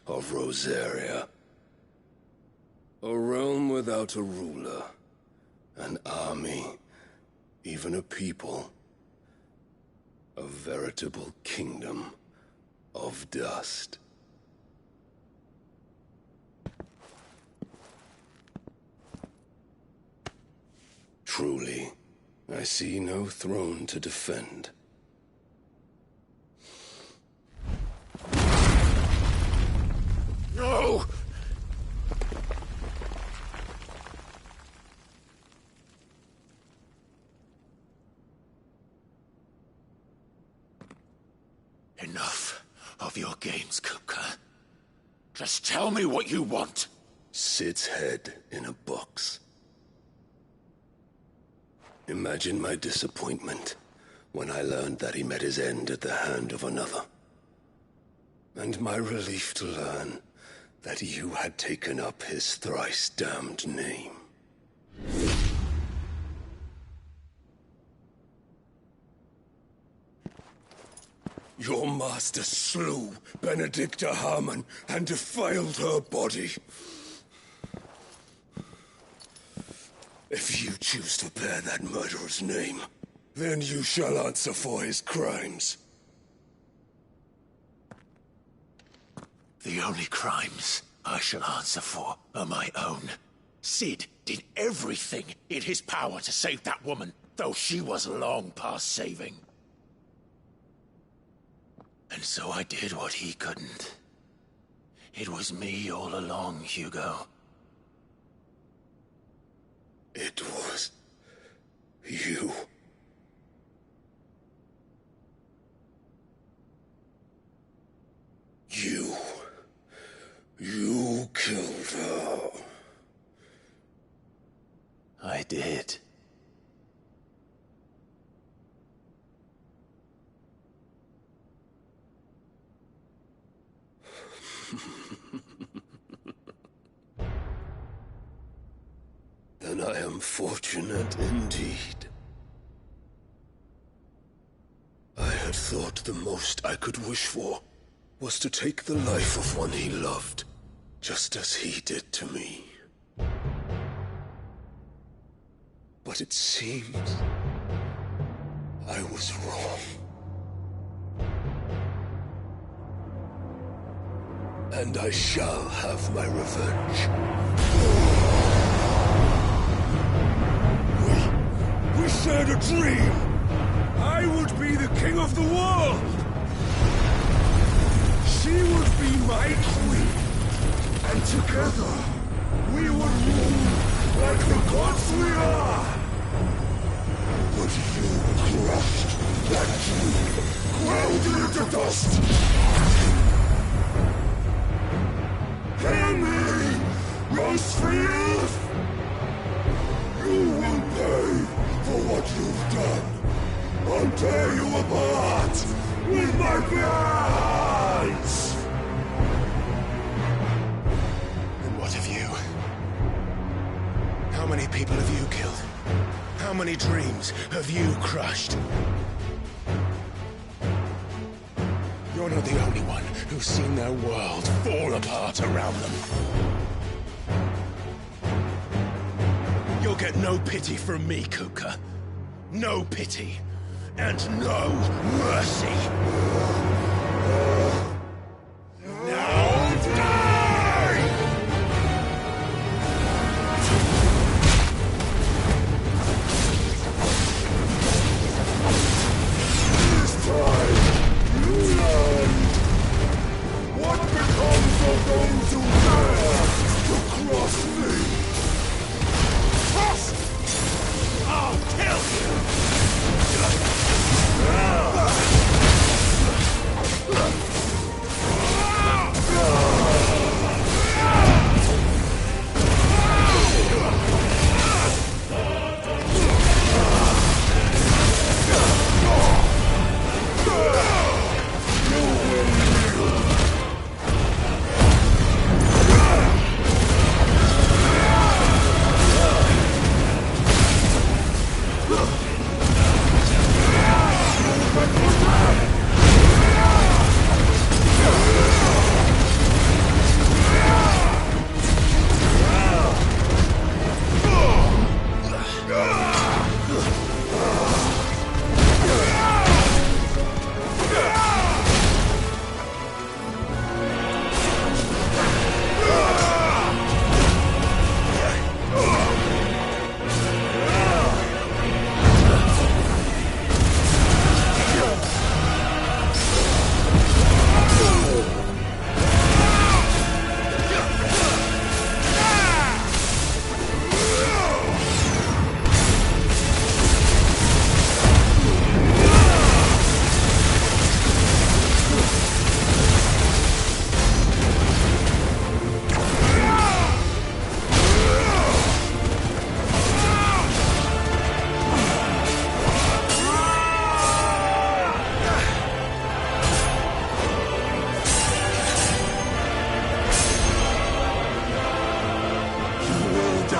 of Rosaria. A realm without a ruler, an army, even a people. A veritable kingdom of dust. Truly, I see no throne to defend. No! Enough of your games, Kupka. Just tell me what you want. Sid's head in a box. Imagine my disappointment when I learned that he met his end at the hand of another. And my relief to learn that you had taken up his thrice-damned name. Your master slew Benedicta Harmon and defiled her body. If you choose to bear that murderer's name, then you shall answer for his crimes. The only crimes I shall answer for are my own. Sid did everything in his power to save that woman, though she was long past saving. And so I did what he couldn't. It was me all along, Hugo. It was you. You killed her. I did. Then I am fortunate indeed. I had thought the most I could wish for was to take the life of one he loved, just as he did to me. But it seems I was wrong. And I shall have my revenge. We shared a dream! I would be the king of the world! She would be my queen! And together, we would rule like the gods we are! But you crushed that dream, ground it into dust! Hear me, Rosefield! You will pay for what you've done. I'll tear you apart with my bare hands! And what of you? How many people have you killed? How many dreams have you crushed? You're not the only one who's seen their world fall apart around them. You'll get no pity from me, Kupka. No pity. And no mercy. Now die! This time, you learned what becomes of those who dare to cross me. Cross! I'll kill you!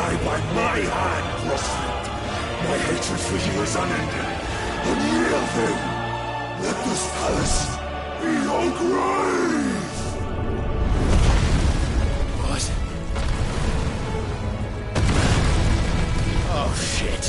die by my hand, Crossfield. My hatred for you is unending. Unyielding. Then, let this palace be your grave! What? Oh, shit.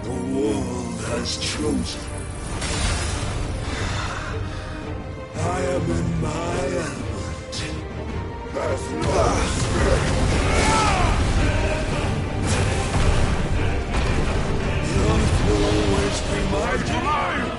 The world has chosen. I am in my element. As last. The earth will always be my domain.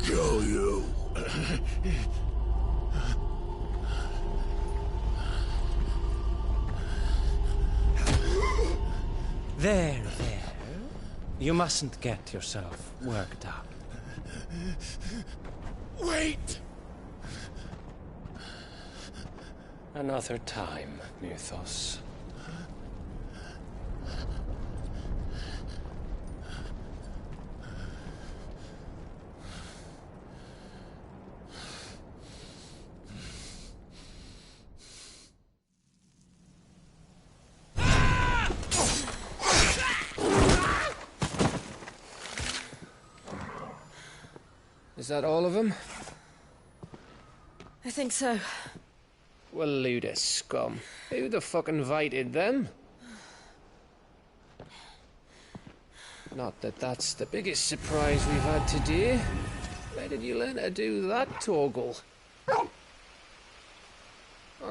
Kill you. There. You mustn't get yourself worked up. Wait! Another time, Mythos. Is that all of them? I think so. Well, Luda scum. Who the fuck invited them? Not that that's the biggest surprise we've had today. Where did you learn to do that, Torgal? Not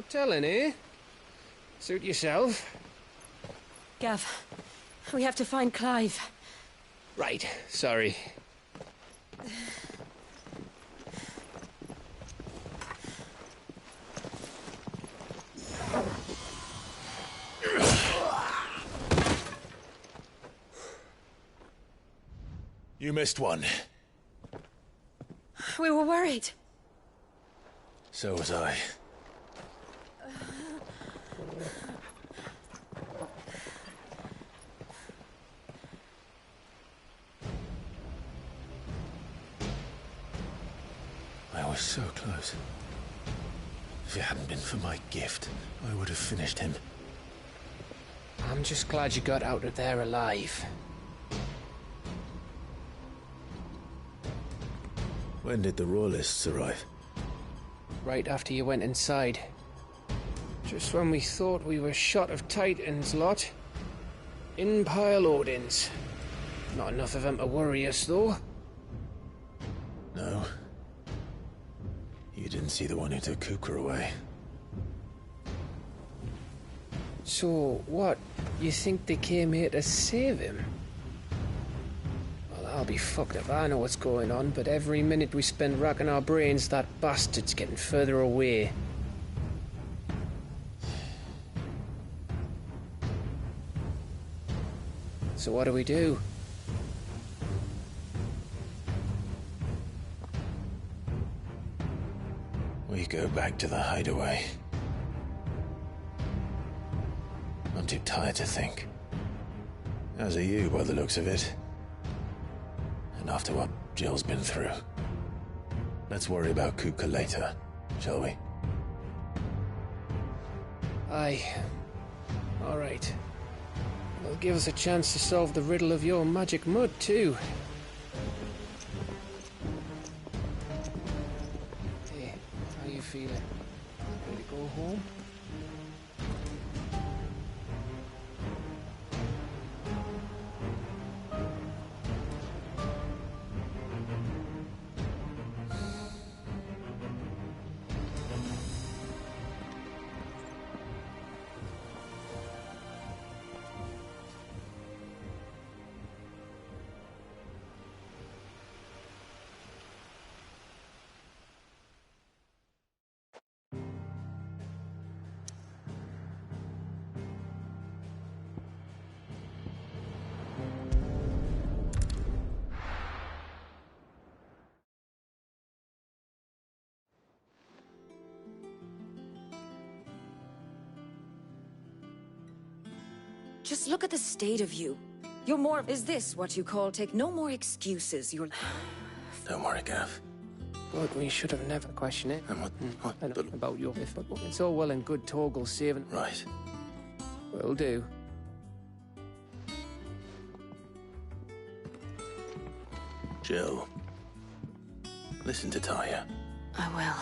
telling, eh? Suit yourself. Gav, we have to find Clive. Right, sorry. You missed one. We were worried. So was I. I was so close. If it hadn't been for my gift, I would have finished him. I'm just glad you got out of there alive. When did the Royalists arrive? Right after you went inside. Just when we thought we were shot of Titans, lot. In pile Odins. Not enough of them to worry us, though. No. You didn't see the one who took Kupka away. So, what? You think they came here to save him? Well, I'll be fucked if I know what's going on, but every minute we spend racking our brains, that bastard's getting further away. So what do we do? We go back to the hideaway. I'm too tired to think. As are you, by the looks of it. And after what Jill's been through. Let's worry about Kupka later, shall we? Aye. All right. It'll give us a chance to solve the riddle of your magic mud, too. Hey, how you feeling? Ready to go home? Just look at the state of you. You're more... Is this what you call take no more excuses? You're... Don't worry, Gav. But we should have never questioned it. And what? I know about your effort. It's all well and good Torgal saving... Right. Will do. Jill. Listen to Taya. I will.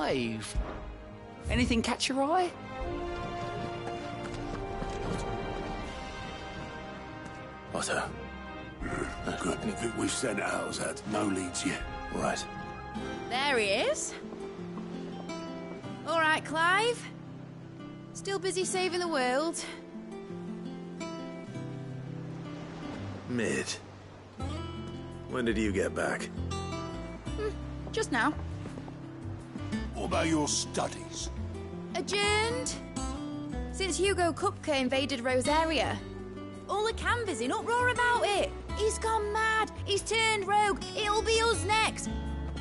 Clive. Anything catch your eye? Otto. Good. Think we've sent ours out. No leads yet. Right. There he is. All right, Clive. Still busy saving the world. Mid. When did you get back? Just now. What about your studies? Adjourned. Since Hugo Kupka invaded Rosaria. All the canvas in uproar about it. He's gone mad. He's turned rogue. It'll be us next.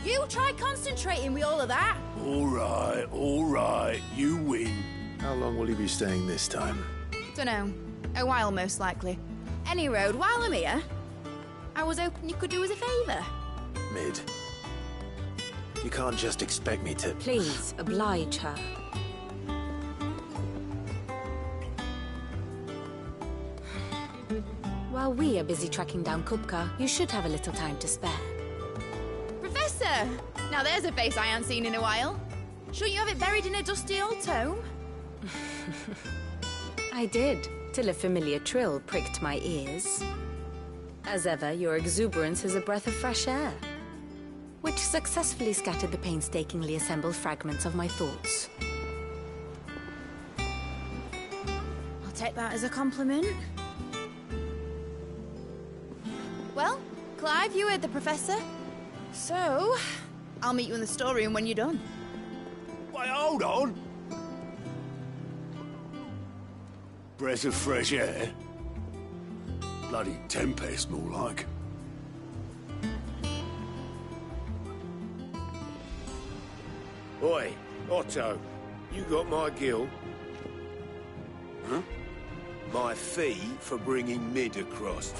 You try concentrating with all of that. All right. You win. How long will you be staying this time? Dunno. A while, most likely. Any road, while I'm here, I was hoping you could do us a favour. Mid. You can't just expect me to... Please, oblige her. While we are busy tracking down Kupka, you should have a little time to spare. Professor! Now there's a face I ain't seen in a while. Shouldn't you have it buried in a dusty old tome? I did, till a familiar trill pricked my ears. As ever, your exuberance is a breath of fresh air, which successfully scattered the painstakingly assembled fragments of my thoughts. I'll take that as a compliment. Well, Clive, you heard the Professor. So, I'll meet you in the storeroom when you're done. Wait, hold on. Breath of fresh air. Bloody tempest, more like. Oi, Otto, you got my gill? Huh? My fee for bringing Mid across.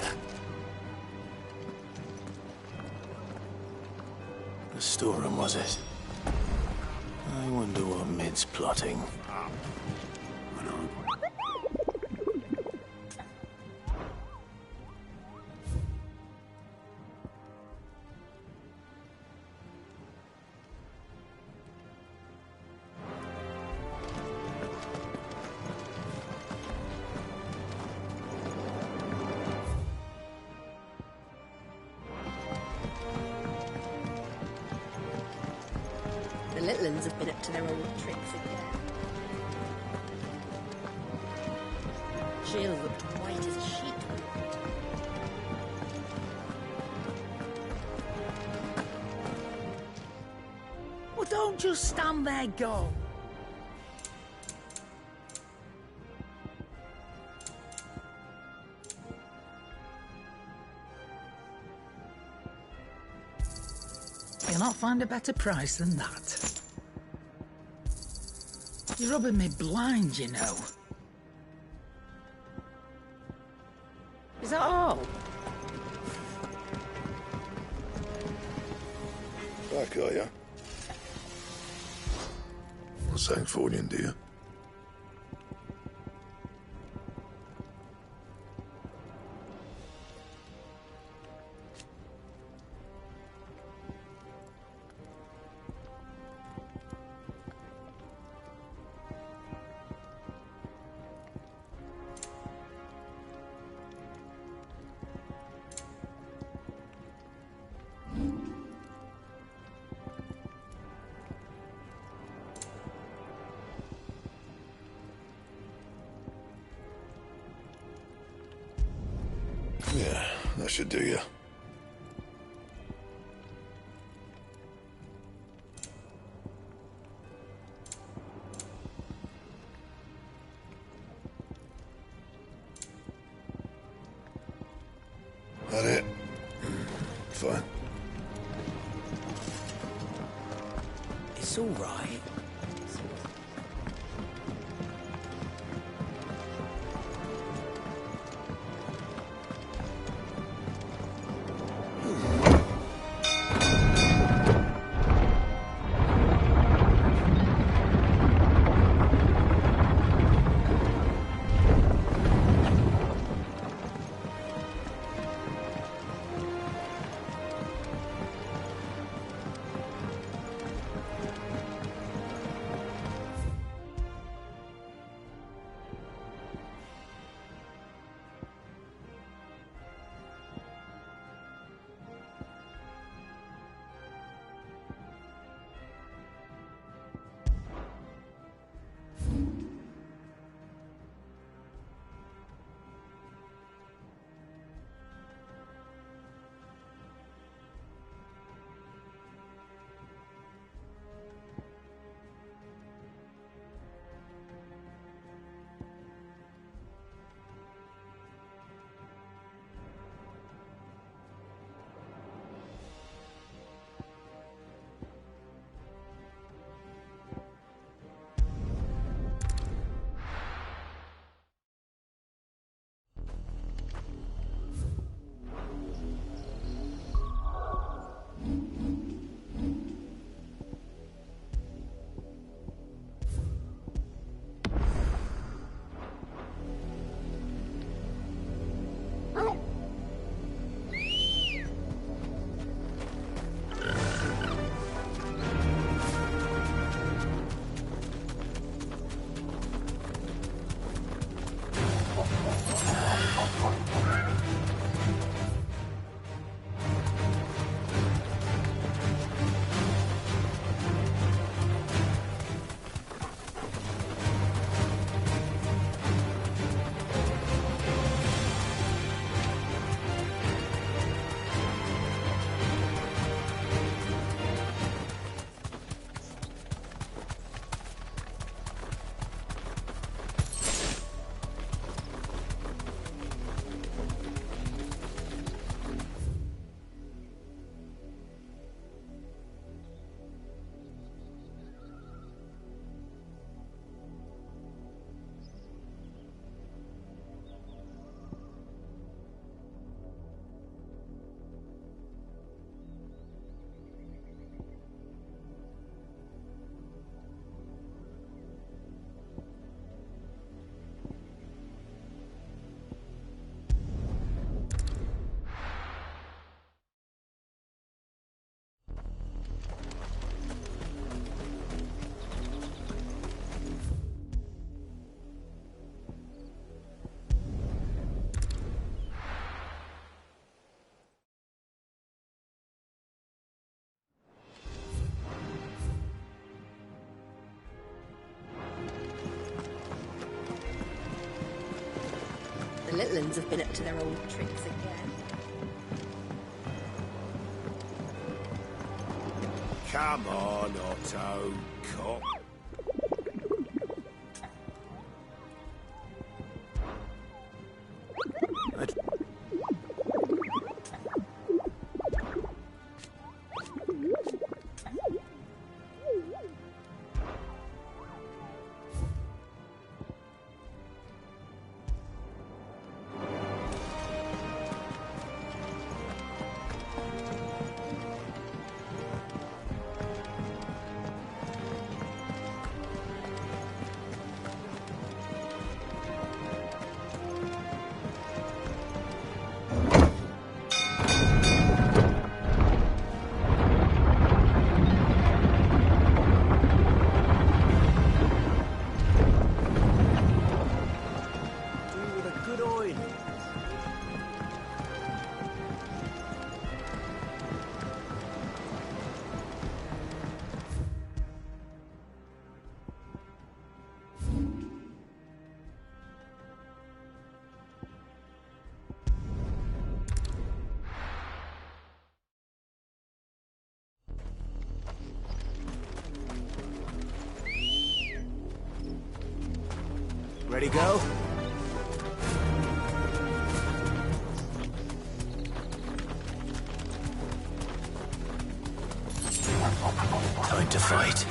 The storeroom, was it? I wonder what Mid's plotting. I know. The little uns have been up to their old tricks again. Jill looked white as a sheet. Well, don't just stand there, go. You'll not find a better price than that. You're rubbing me blind, you know. Is that all? Back, are ya? What's that for you, dear? Yeah, that should do you. That it? Fine. It's all right. Litlands have been up to their old tricks again. Come on, Otto, cop. Ready, go? Time to fight.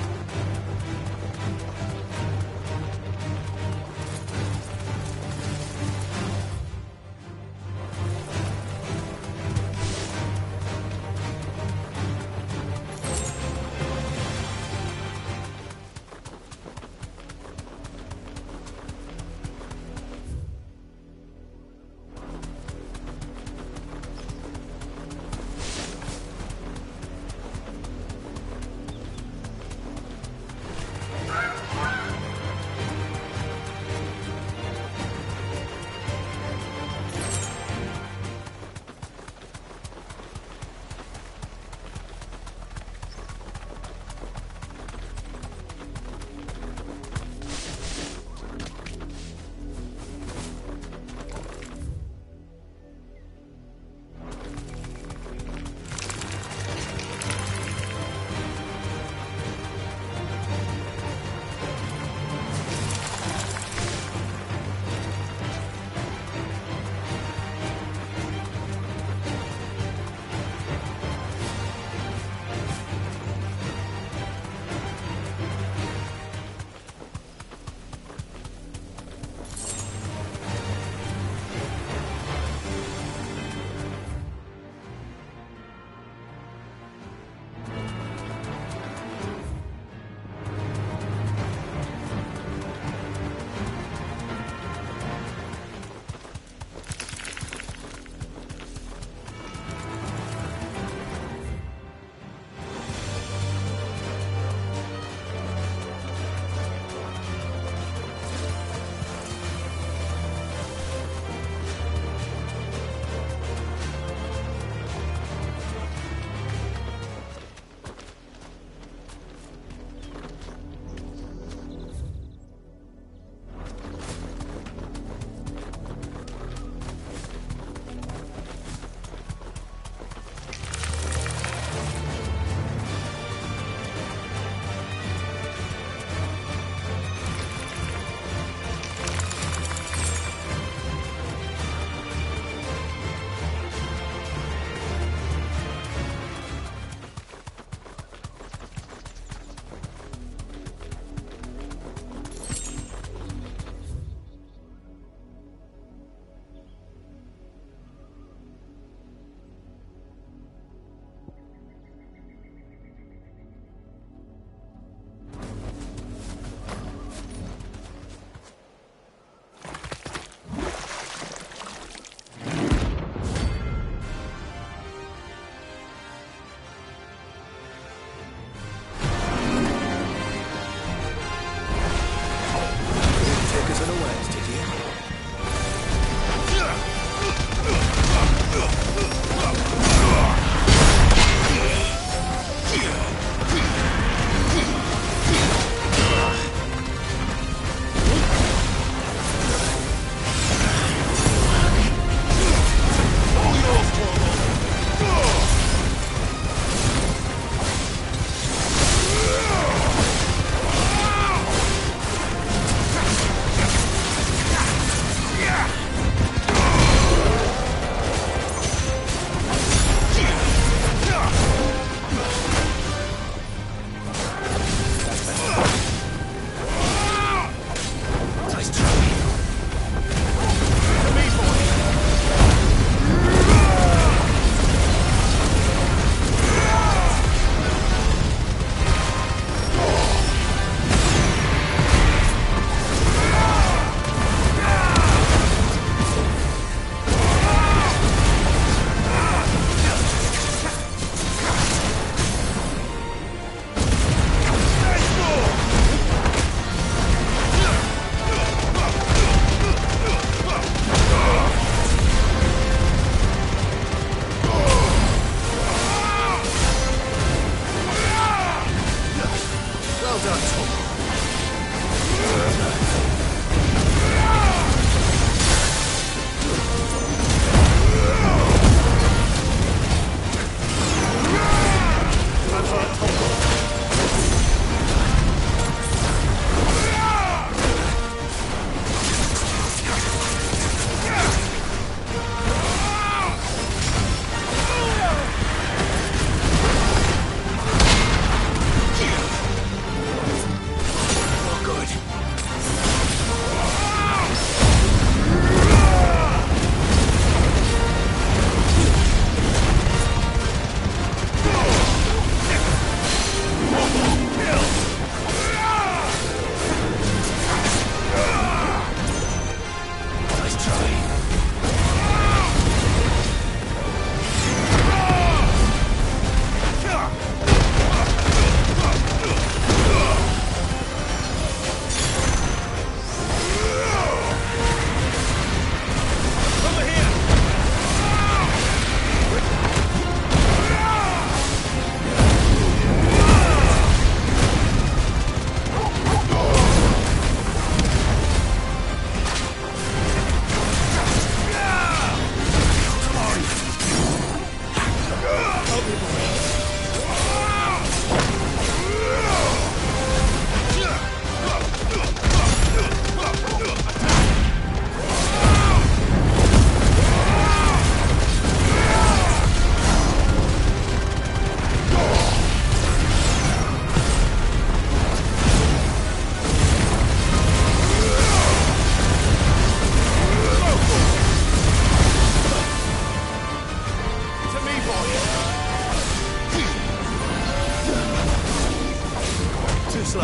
Too slow.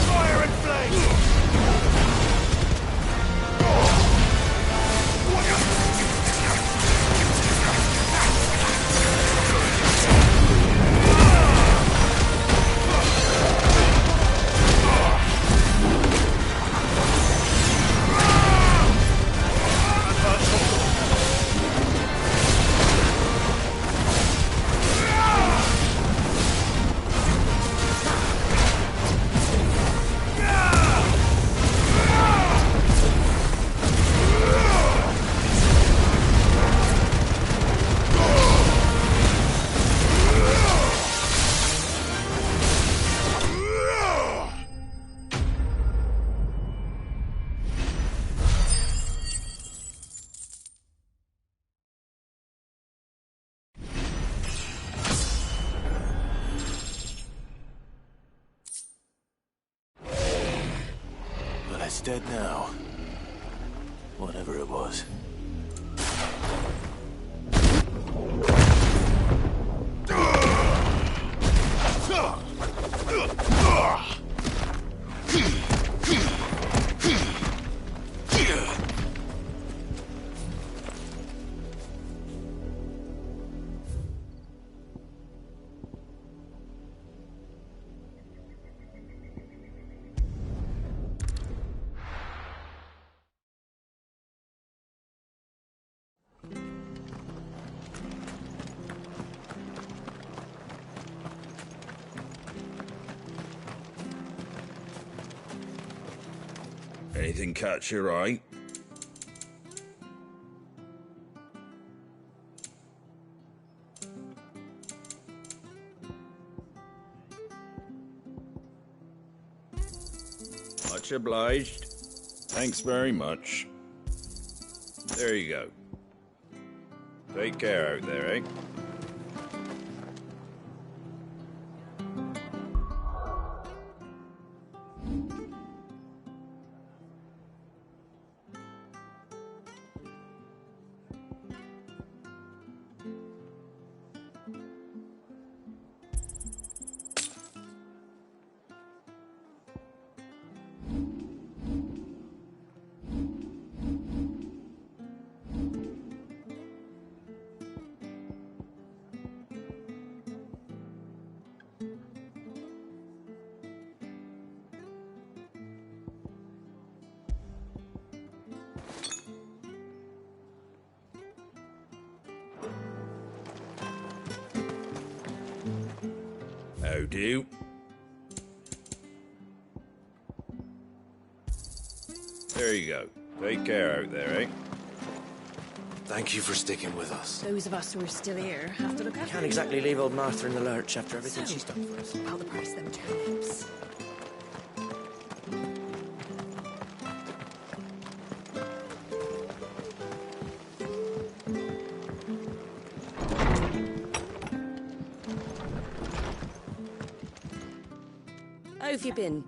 Fire and flame! It's dead now. Whatever it was. Anything catch your eye? Much obliged. Thanks very much. There you go. Take care out there, eh? How do? There you go. Take care out there, eh? Thank you for sticking with us. Those of us who are still here have to look after Can't exactly leave old Martha in the lurch after everything So, she's done for us. I'll the price them turnips. How have you been?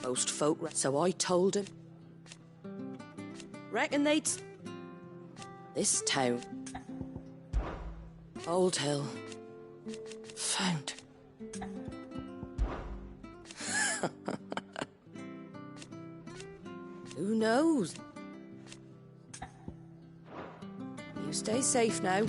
Most folk, so I told him. Reckon they'd... This town. Old Hill. Found. Who knows? You stay safe now.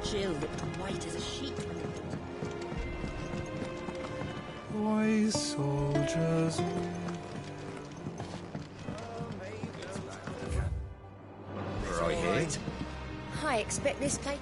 Jill looked white as a sheet when they Toy soldiers. Right. I expect this place...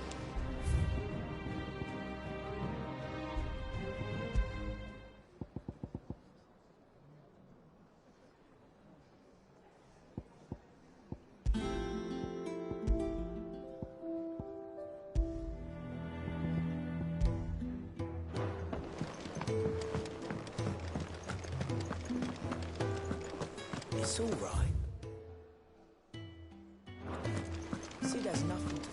It's all right. See, there's nothing to...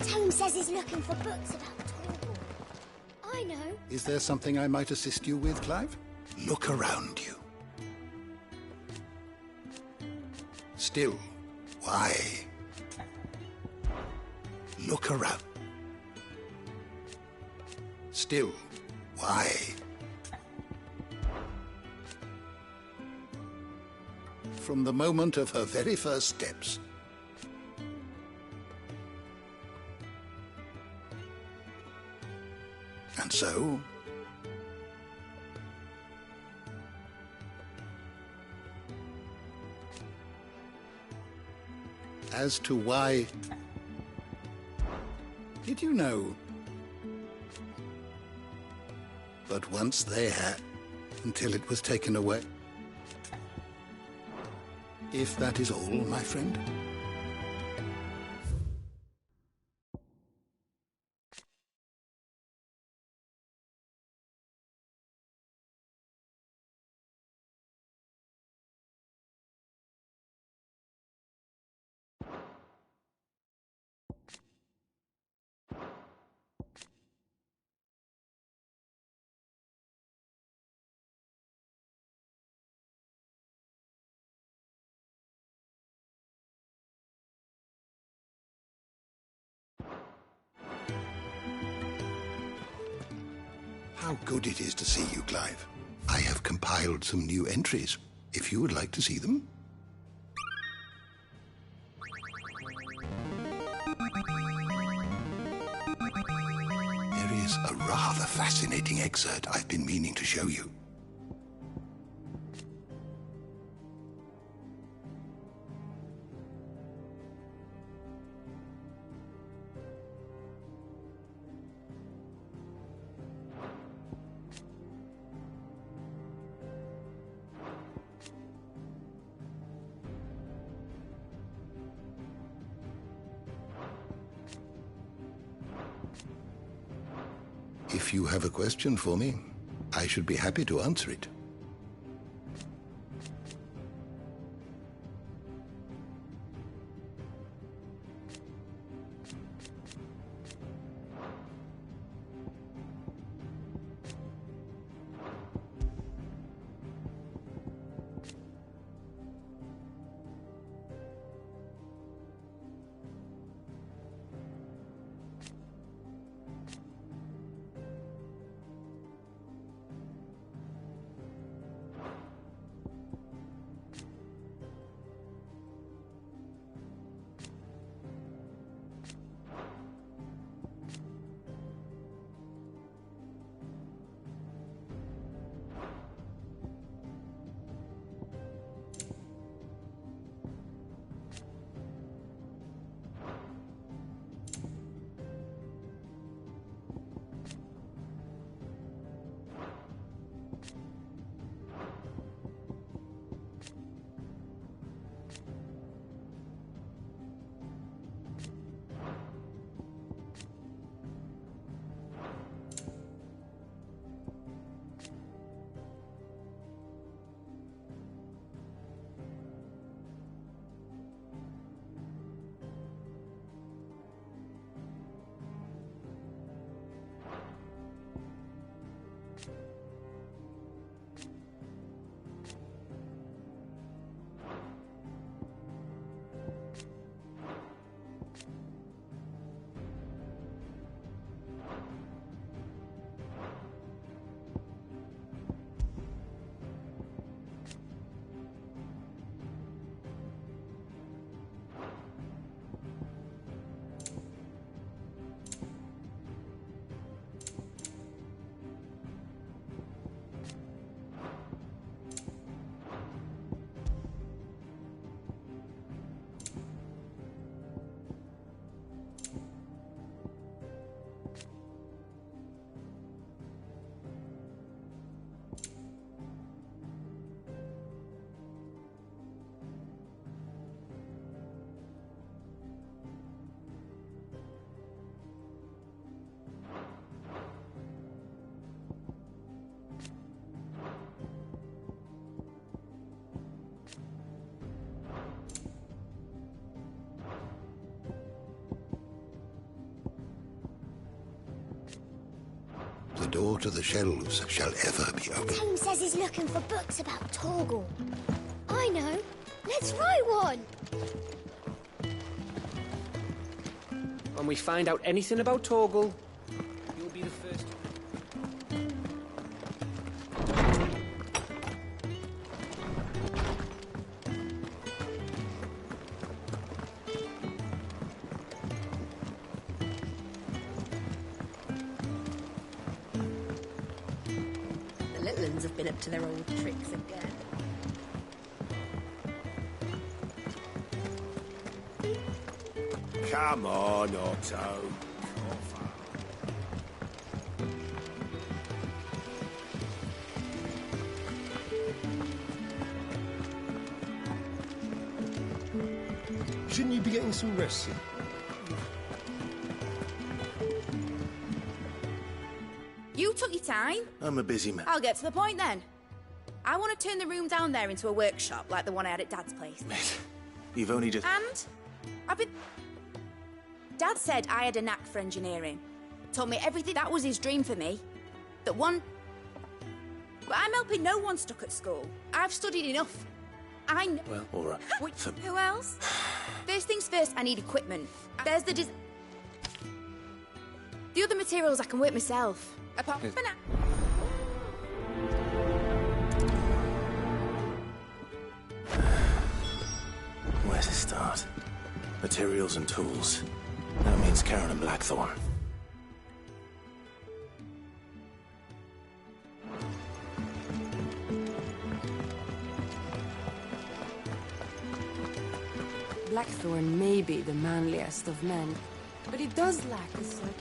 Tome says he's looking for books about Torgal. I know. Is there something I might assist you with, Clive? Look around you. Still, why? Look around. Still, why? From the moment of her very first steps, and so, as to why, did you know? But once there, until it was taken away. If that is all, my friend. How good it is to see you, Clive. I have compiled some new entries, if you would like to see them. There is a rather fascinating excerpt I've been meaning to show you. If you have a question for me, I should be happy to answer it. the door to the shelves shall ever be open. Tame says he's looking for books about Torgal. I know. Let's write one. When we find out anything about Torgal, you'll be the first. The little uns have been up to their old tricks again. Come on, Otto. Shouldn't you be getting some rest soon? You took your time. I'm a busy man. I'll get to the point then. I want to turn the room down there into a workshop like the one I had at Dad's place. Mate, you've only just... And I've been... Dad said I had a knack for engineering. Told me everything. That was his dream for me. That one... But I'm helping no one stuck at school. I've studied enough. I know... Well, all right. Who else? First things first, I need equipment. There's the the other materials I can work myself. Apart from now. Where to start? Materials and tools. That means Karen and Blackthorn. Blackthorn may be the manliest of men, but he does lack a certain...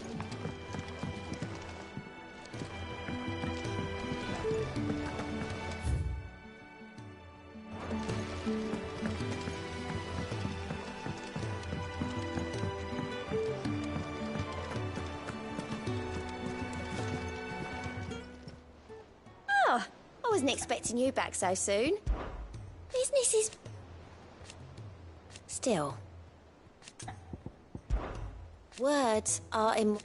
Oh, I wasn't expecting you back so soon. Business is... Still. Words are in...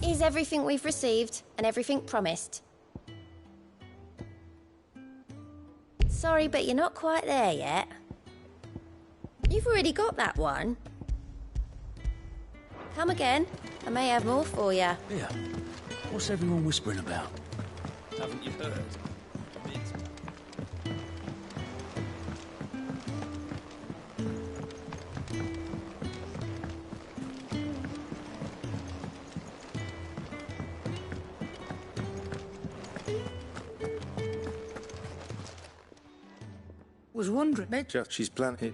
Is everything we've received and everything promised? Sorry, but you're not quite there yet. You've already got that one. Come again. I may have more for you. Yeah. What's everyone whispering about? Haven't you heard? Was wondering. Major, she's planted.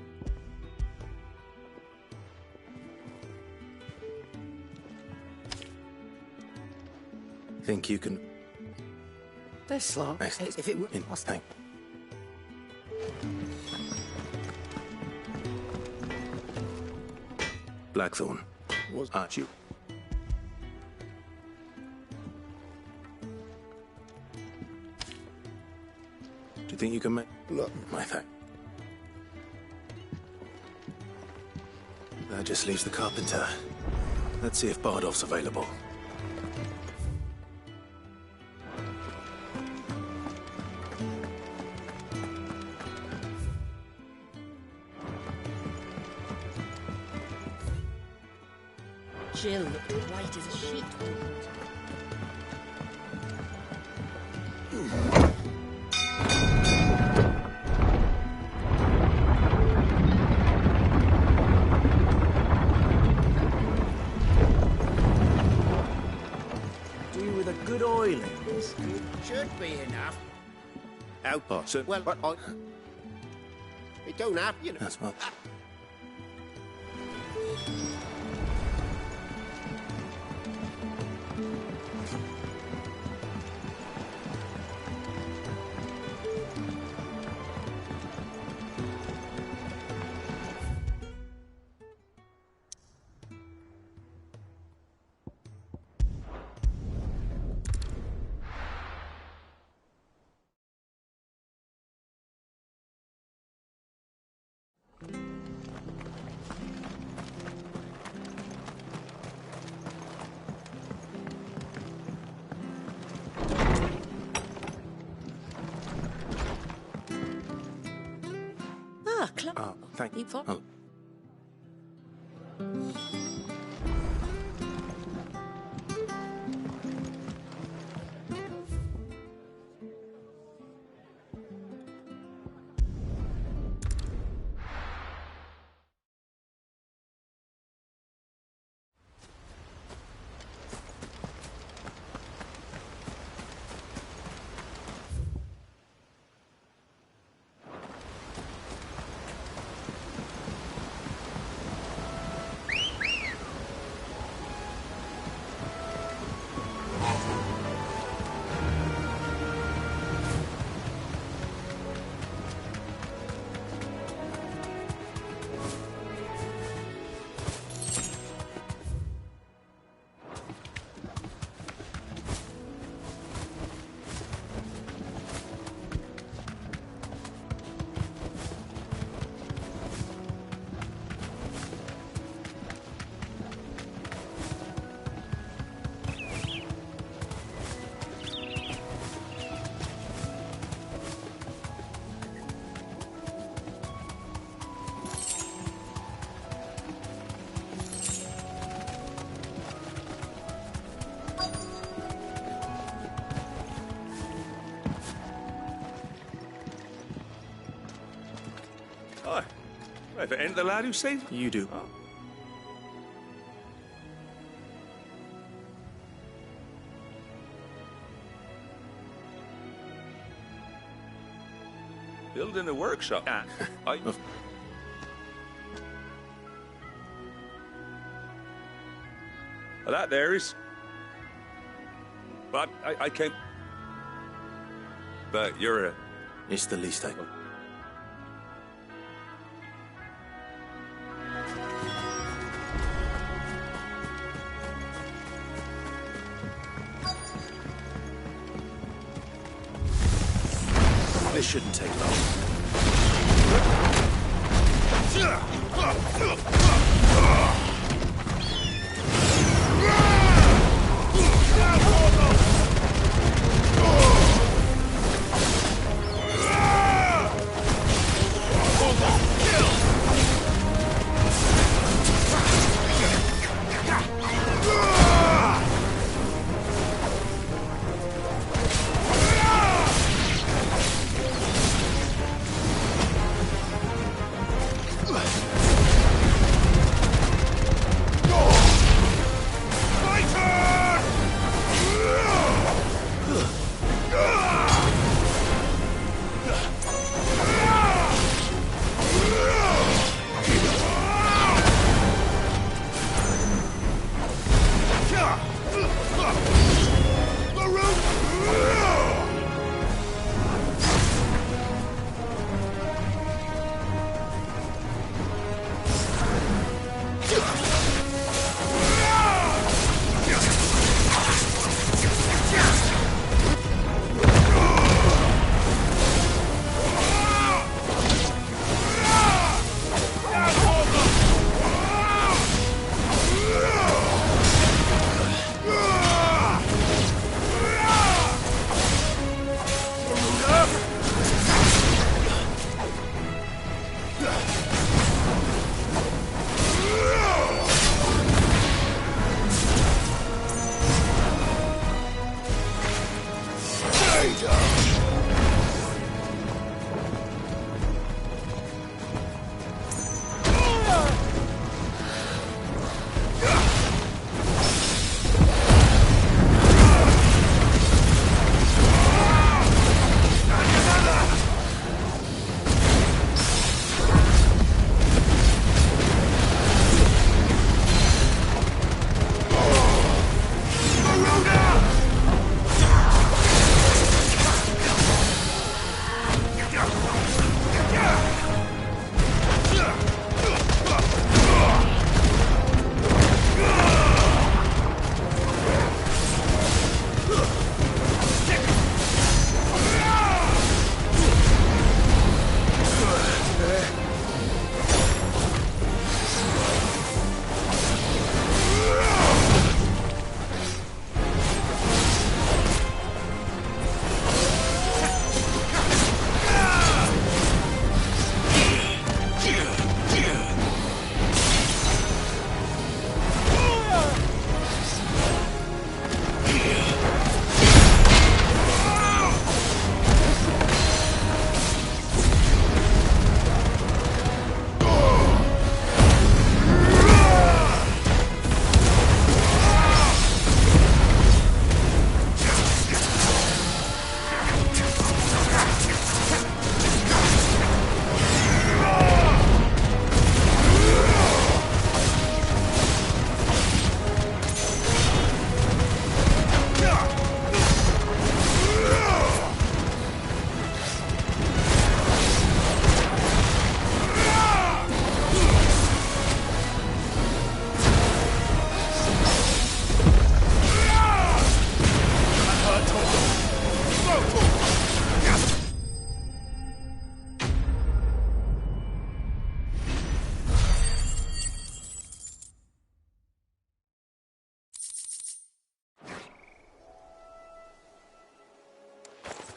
Think you can... They're slow. If it were... Thank... Blackthorn. Aren't you? Do you think you can make... Look, my thank... That just leaves the carpenter. Let's see if Bardolph's available. Jill looked white as a sheet. Do with a good oiling. Should be enough. Output, sir. Well, it don't have, you know. That's what... Thank you. Oh. Hi. Right, ain't the lad who saved? You do. Oh. Building a workshop. Well, that there is. But I came. But you're a. It's the least I can. This shouldn't take long.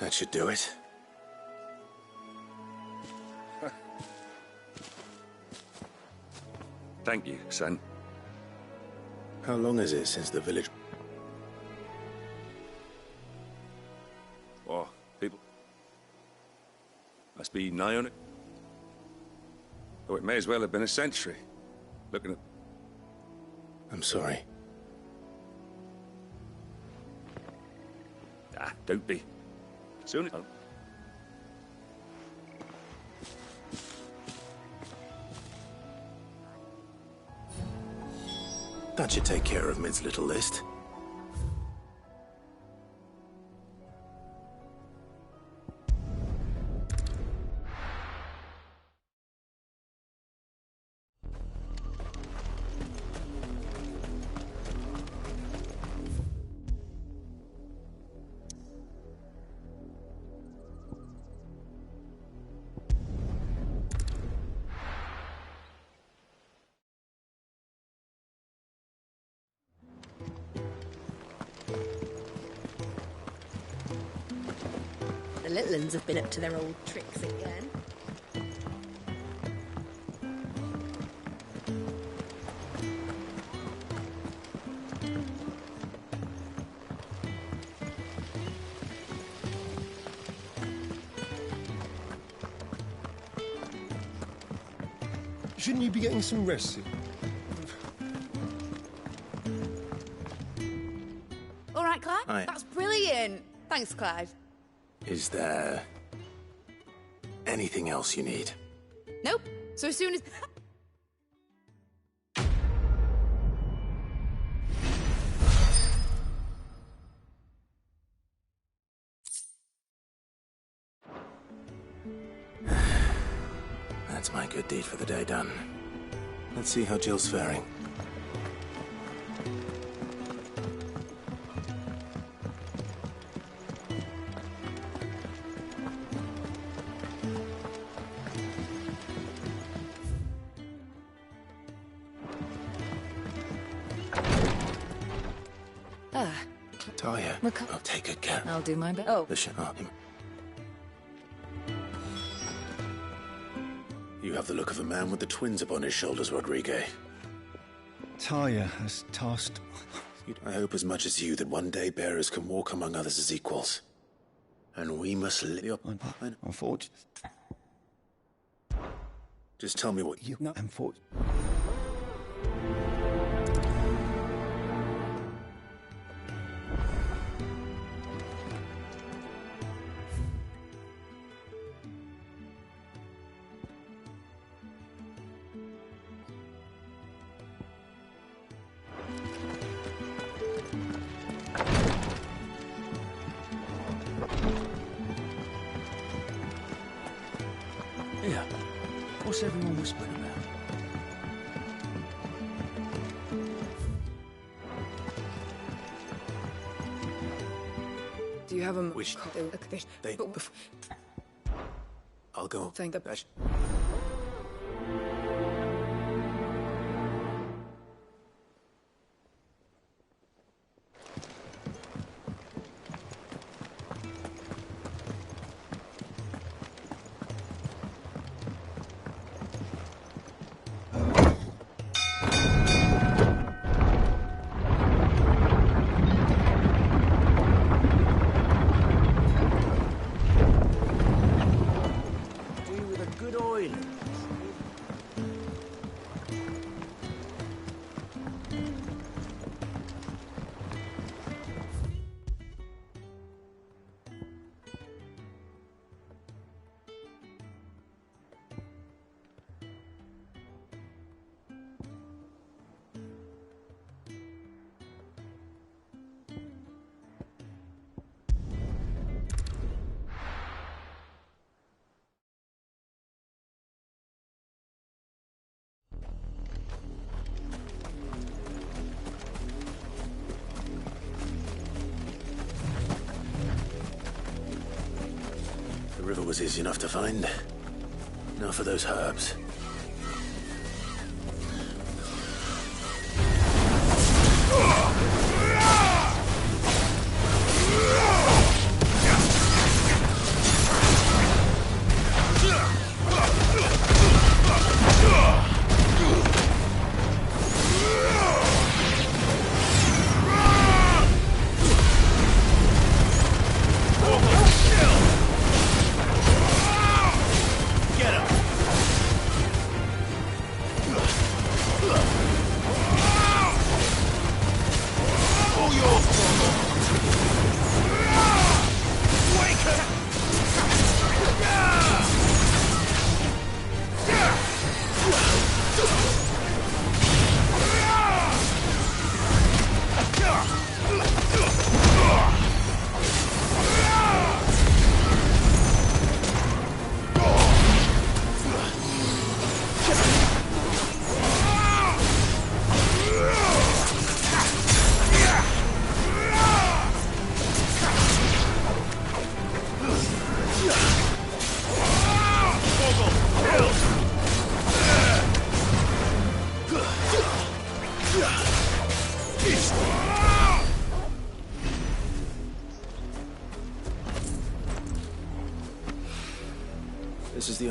That should do it. Thank you, son. How long is it since the village... Oh, people... Must be nigh on it. Oh, it may as well have been a century. Looking at... I'm sorry. Ah, don't be. Soon... That should take care of Mid's little list. The little uns have been up to their old tricks again. Shouldn't you be getting some rest soon? All right, Clive? Aye. That's brilliant. Thanks, Clive. Is there... anything else you need? Nope. So as soon as... That's my good deed for the day done. Let's see how Jill's faring. Talia, oh, take good care. I'll do my best. Oh. You have the look of a man with the twins upon his shoulders, Rodrigo. Talia has tasked... I hope as much as you that one day bearers can walk among others as equals. And we must live... Unfortunately... Just tell me what you... No, unfortunately... Yeah. What's everyone whispering about? Do you have a... Wish... They... I'll go... Thank the... The river was easy enough to find. Now for those herbs.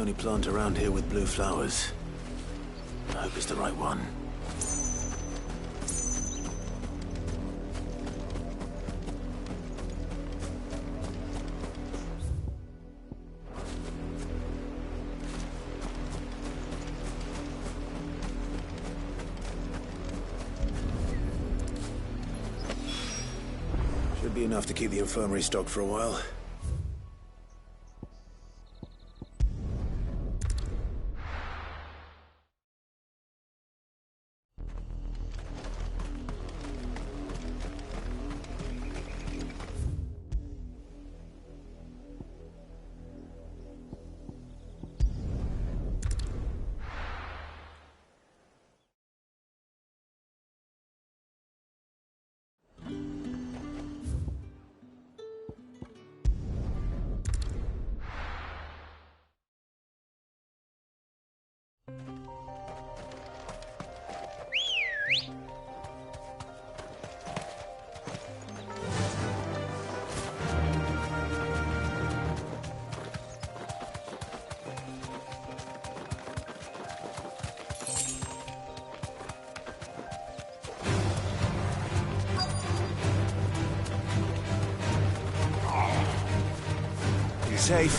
only plant around here with blue flowers. I hope it's the right one. Should be enough to keep the infirmary stocked for a while. Safe.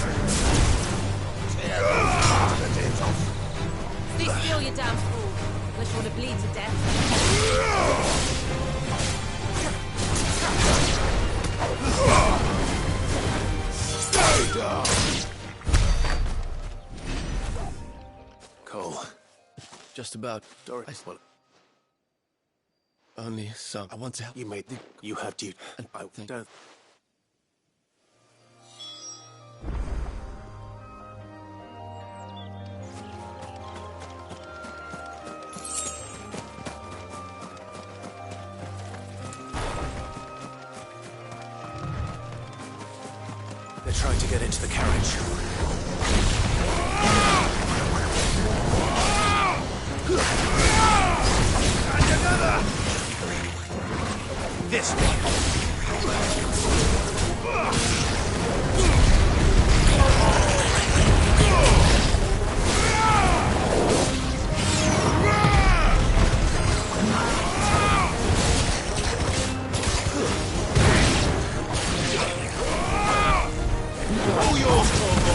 Stay still, you damn fool. Unless you want to bleed to death. Stay down. Cole. Just about. Doris. Well, only some. I want to help. You made the. You have duty. And I don't. They're trying to get into the carriage. And another! This one! All yours, Corvo!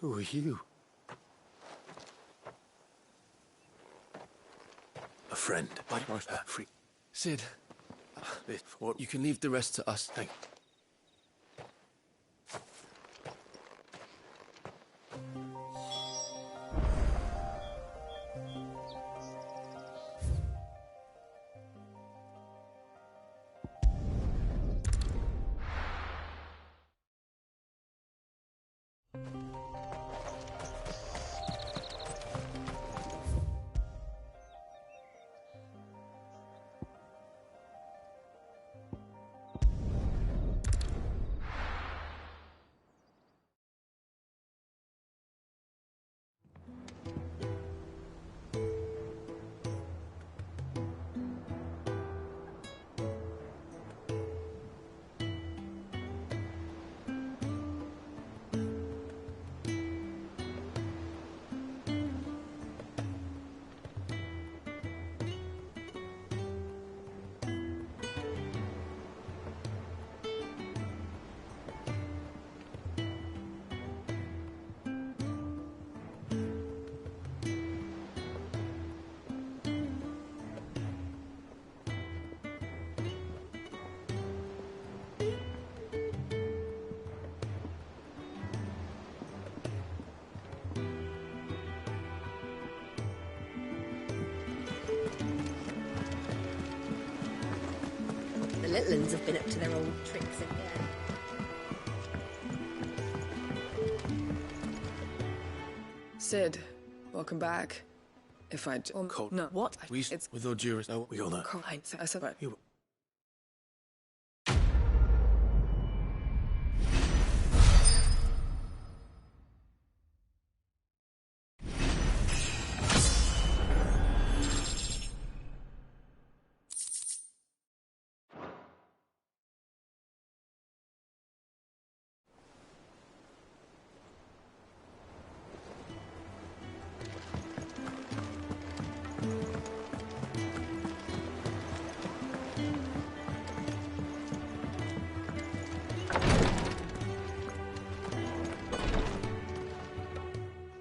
Who are you? A friend. Free. Sid, What? you can leave the rest to us. Thank little uns have been up to their old tricks again. Sid, welcome back. If I No. What? It's with all due respect. We all know. I said what? You.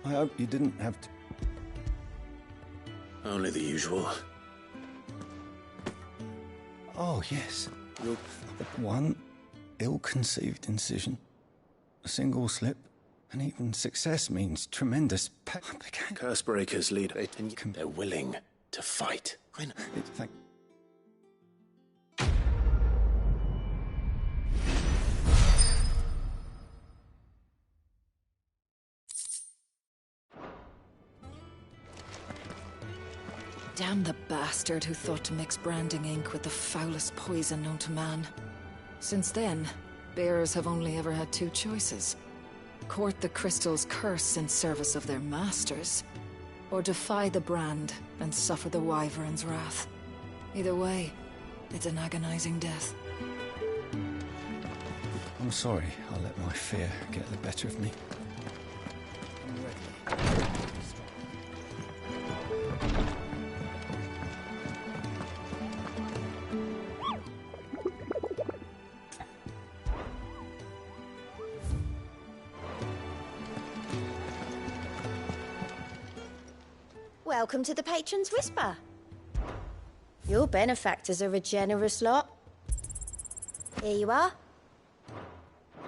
I hope you didn't have to. Only the usual. Oh, yes. One ill-conceived incision, a single slip, and even success means tremendous Cursebreakers lead it, and they're willing to fight. I know. Damn the bastard who thought to mix branding ink with the foulest poison known to man. Since then, bearers have only ever had two choices. Court the crystal's curse in service of their masters, or defy the brand and suffer the wyvern's wrath. Either way, it's an agonizing death. I'm sorry. I'll let my fear get the better of me. Welcome to the Patron's Whisper. Your benefactors are a generous lot. Here you are.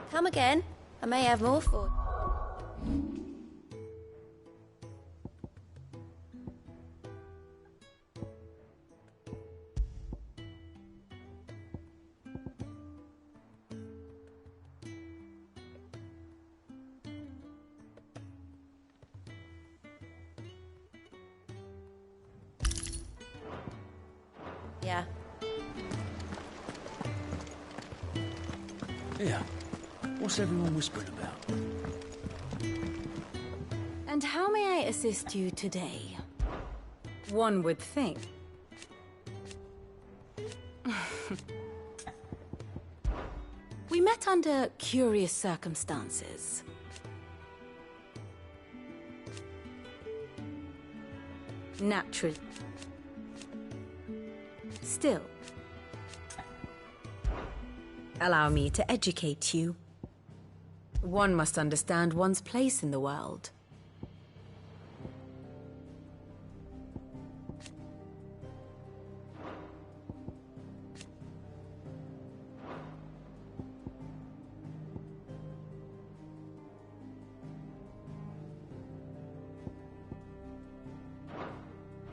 Come again. I may have more for you. Yeah. Yeah. What's everyone whispering about? And how may I assist you today? One would think. We met under curious circumstances. Naturally. Still. Allow me to educate you. One must understand one's place in the world.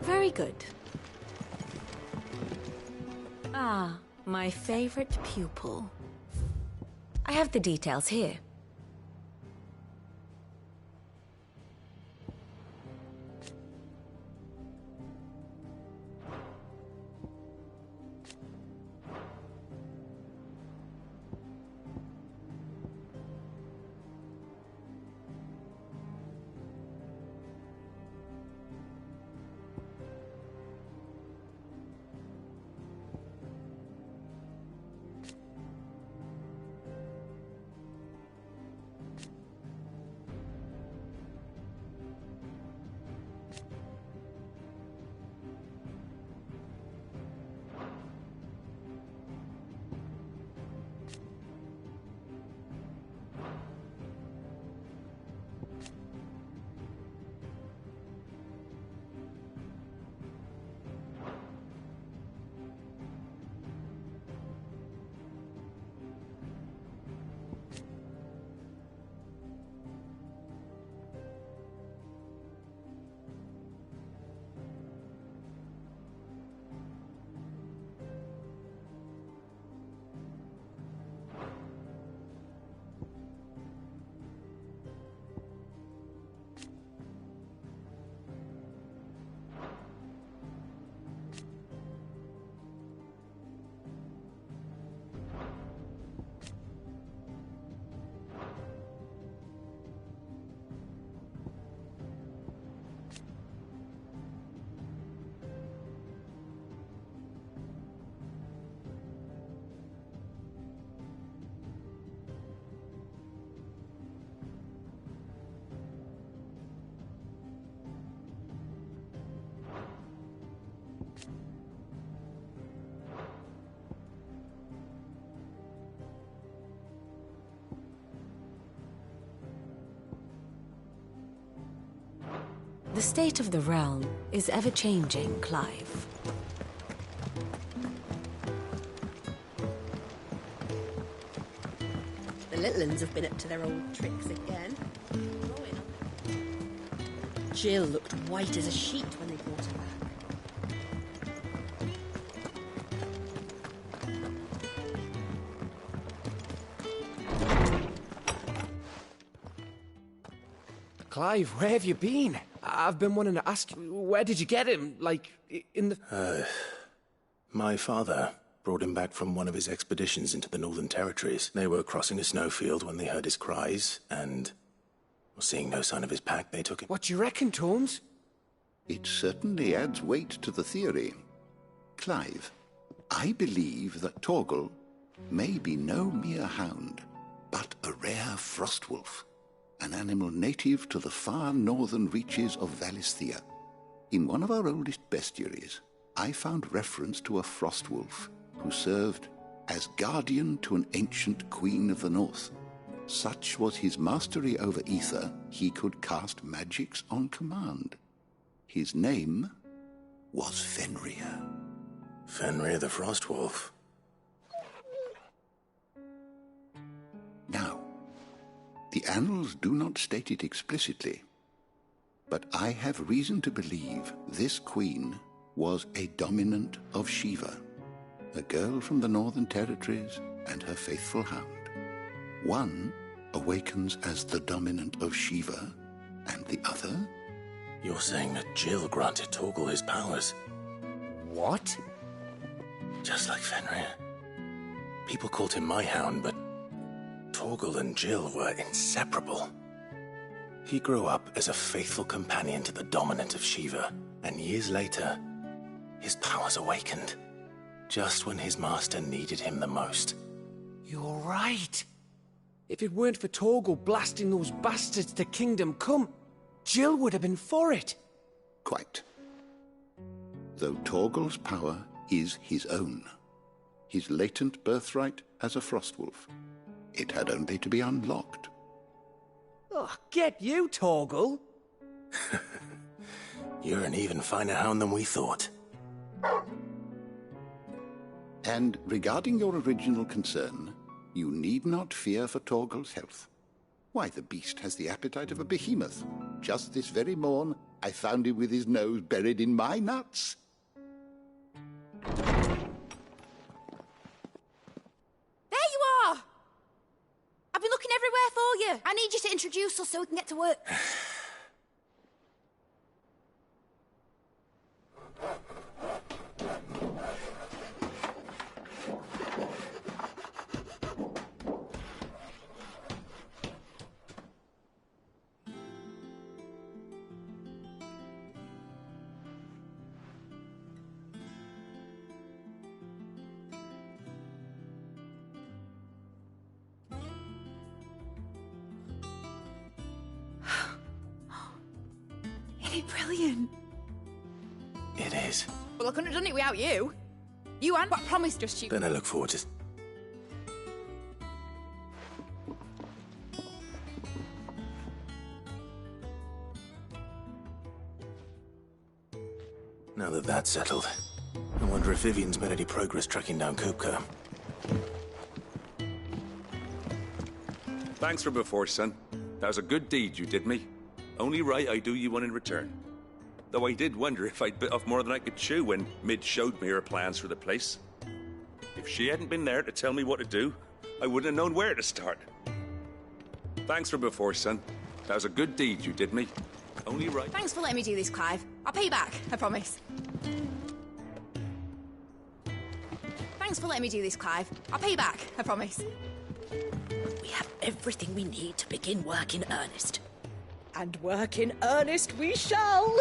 Very good. Ah, my favorite pupil. I have the details here. The state of the realm is ever-changing, Clive. The little uns have been up to their old tricks again. Jill looked white as a sheet when they brought her back. Clive, where have you been? I've been wanting to ask you, where did you get him? Like, in the... My father brought him back from one of his expeditions into the Northern Territories. They were crossing a snowfield when they heard his cries, and seeing no sign of his pack, they took him. What do you reckon, Tomes? It certainly adds weight to the theory. Clive, I believe that Torgal may be no mere hound, but a rare frostwolf, an animal native to the far northern reaches of Valisthea. In one of our oldest bestiaries, I found reference to a frostwolf who served as guardian to an ancient queen of the north. Such was his mastery over ether, he could cast magics on command. His name was Fenrir. Fenrir the Frostwolf. Now, the annals do not state it explicitly, but I have reason to believe this queen was a dominant of Shiva, a girl from the Northern Territories and her faithful hound. One awakens as the dominant of Shiva, and the other... You're saying that Jill granted Torgal his powers? What? Just like Fenrir. People called him my hound, but Torgal and Jill were inseparable. He grew up as a faithful companion to the dominant of Shiva, and years later, his powers awakened, just when his master needed him the most. You're right. If it weren't for Torgal blasting those bastards to Kingdom Come, Jill would have been for it. Quite. Though Torgal's power is his own, his latent birthright as a Frostwolf, it had only to be unlocked. Oh, get you, Torgal! You're an even finer hound than we thought. And regarding your original concern, you need not fear for Torgal's health. Why, the beast has the appetite of a behemoth. Just this very morn, I found him with his nose buried in my nuts. There you are! I've been looking everywhere for you. I need you to introduce us so we can get to work. Isn't it brilliant? It is. Well, I couldn't have done it without you. You and what promised just you. Then I look forward to... Now that that's settled, I wonder if Vivian's made any progress tracking down Kupka. Thanks for before, son. That was a good deed you did me. Only right I do you one in return. Though I did wonder if I'd bit off more than I could chew when Mid showed me her plans for the place. If she hadn't been there to tell me what to do, I wouldn't have known where to start. Thanks for before, son. That was a good deed you did me. Only right... Thanks for letting me do this, Clive. I'll pay you back, I promise. Thanks for letting me do this, Clive. I'll pay you back, I promise. We have everything we need to begin work in earnest. And work in earnest we shall!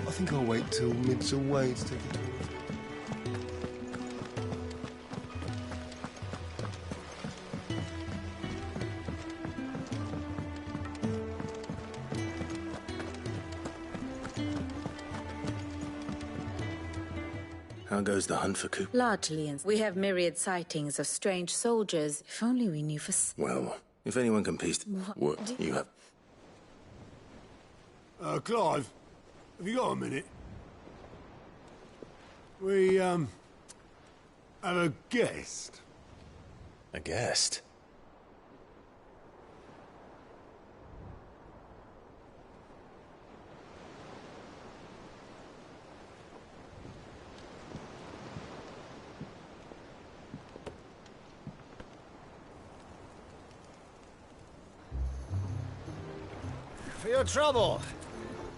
I think I'll wait till Mid's away to take a tour. How goes the hunt for Coop? Largely, we have myriad sightings of strange soldiers. If only we knew for... Well, if anyone can piece... What? You have... Clive, have you got a minute? We, have a guest. A guest? For your trouble.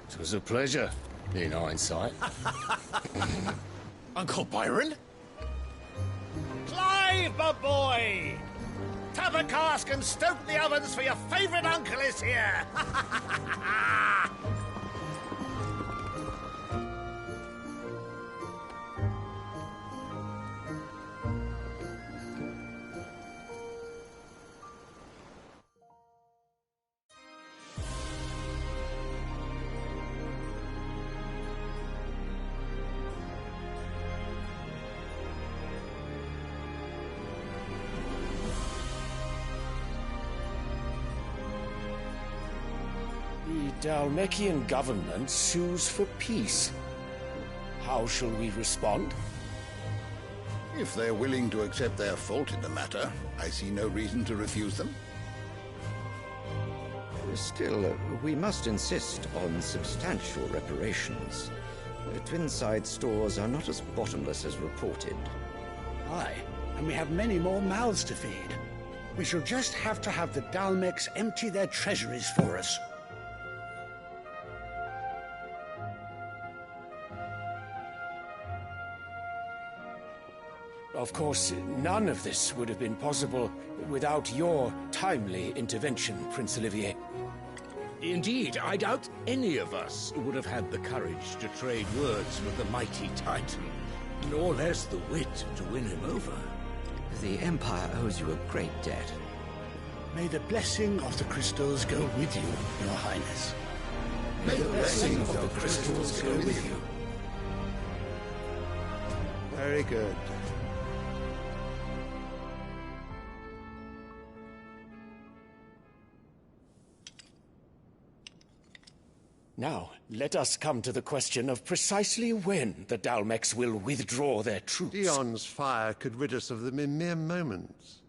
It was a pleasure, in hindsight. Uncle Byron? Clive, my boy! Tap a cask and stoke the ovens, for your favourite uncle is here! The Dhalmekian government sues for peace. How shall we respond? If they're willing to accept their fault in the matter, I see no reason to refuse them. Still, we must insist on substantial reparations. Twinside stores are not as bottomless as reported. Aye, and we have many more mouths to feed. We shall just have to have the Dhalmeks empty their treasuries for us. Of course, none of this would have been possible without your timely intervention, Prince Olivier. Indeed, I doubt any of us would have had the courage to trade words with the mighty Titan, nor less the wit to win him over. The Empire owes you a great debt. May the blessing of the crystals go with you, Your Highness. May the blessing of the crystals go with you. Very good. Now, let us come to the question of precisely when the Dhalmeks will withdraw their troops. Dion's fire could rid us of them in mere moments.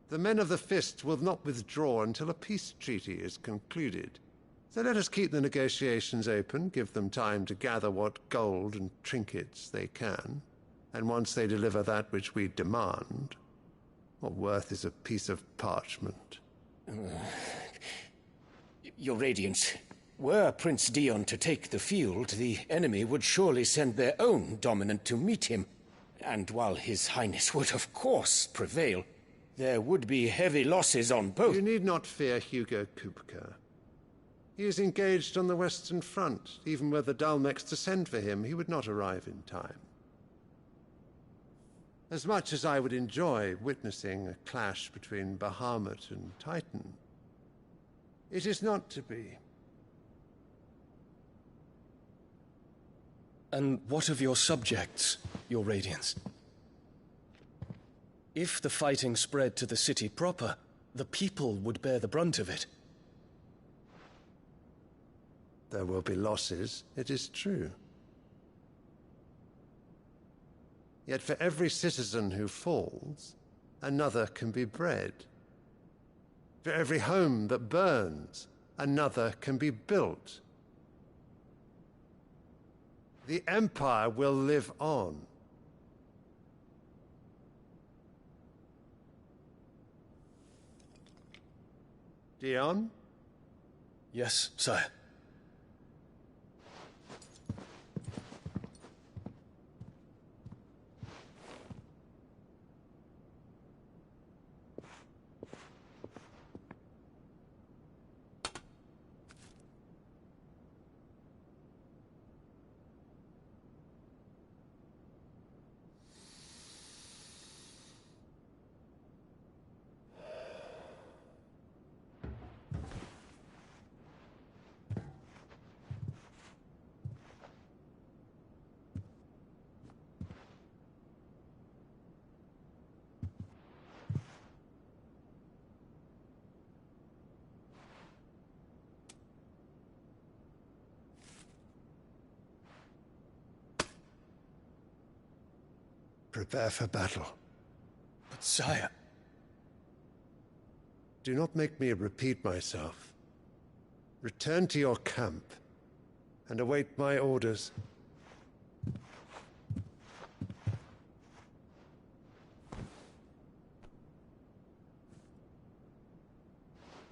The men of the Fist will not withdraw until a peace treaty is concluded. So let us keep the negotiations open, give them time to gather what gold and trinkets they can, and once they deliver that which we demand, what worth is a piece of parchment? Your Radiance, were Prince Dion to take the field, the enemy would surely send their own dominant to meet him. And while His Highness would of course prevail, there would be heavy losses on both. You need not fear Hugo Kupka. He is engaged on the Western Front. Even were the Dhalmeks to send for him, he would not arrive in time. As much as I would enjoy witnessing a clash between Bahamut and Titan, it is not to be. And what of your subjects, Your Radiance? If the fighting spread to the city proper, the people would bear the brunt of it. There will be losses, it is true. Yet for every citizen who falls, another can be bred. For every home that burns, another can be built. The Empire will live on. Dion? Yes, sire. prepare for battle. But sire... Do not make me repeat myself. Return to your camp and await my orders.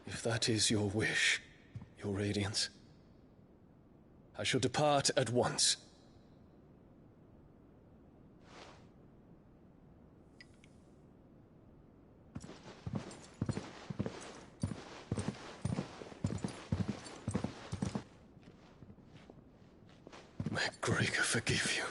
If that is your wish, Your Radiance, I shall depart at once. May Gregor forgive you.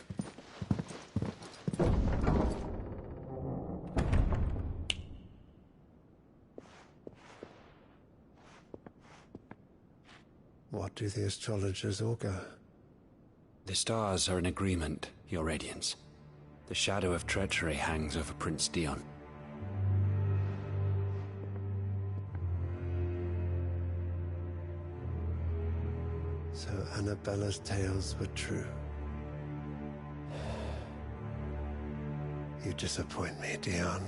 What do the astrologers augur? The stars are in agreement, Your Radiance. The shadow of treachery hangs over Prince Dion. So Annabella's tales were true. You disappoint me, Dion.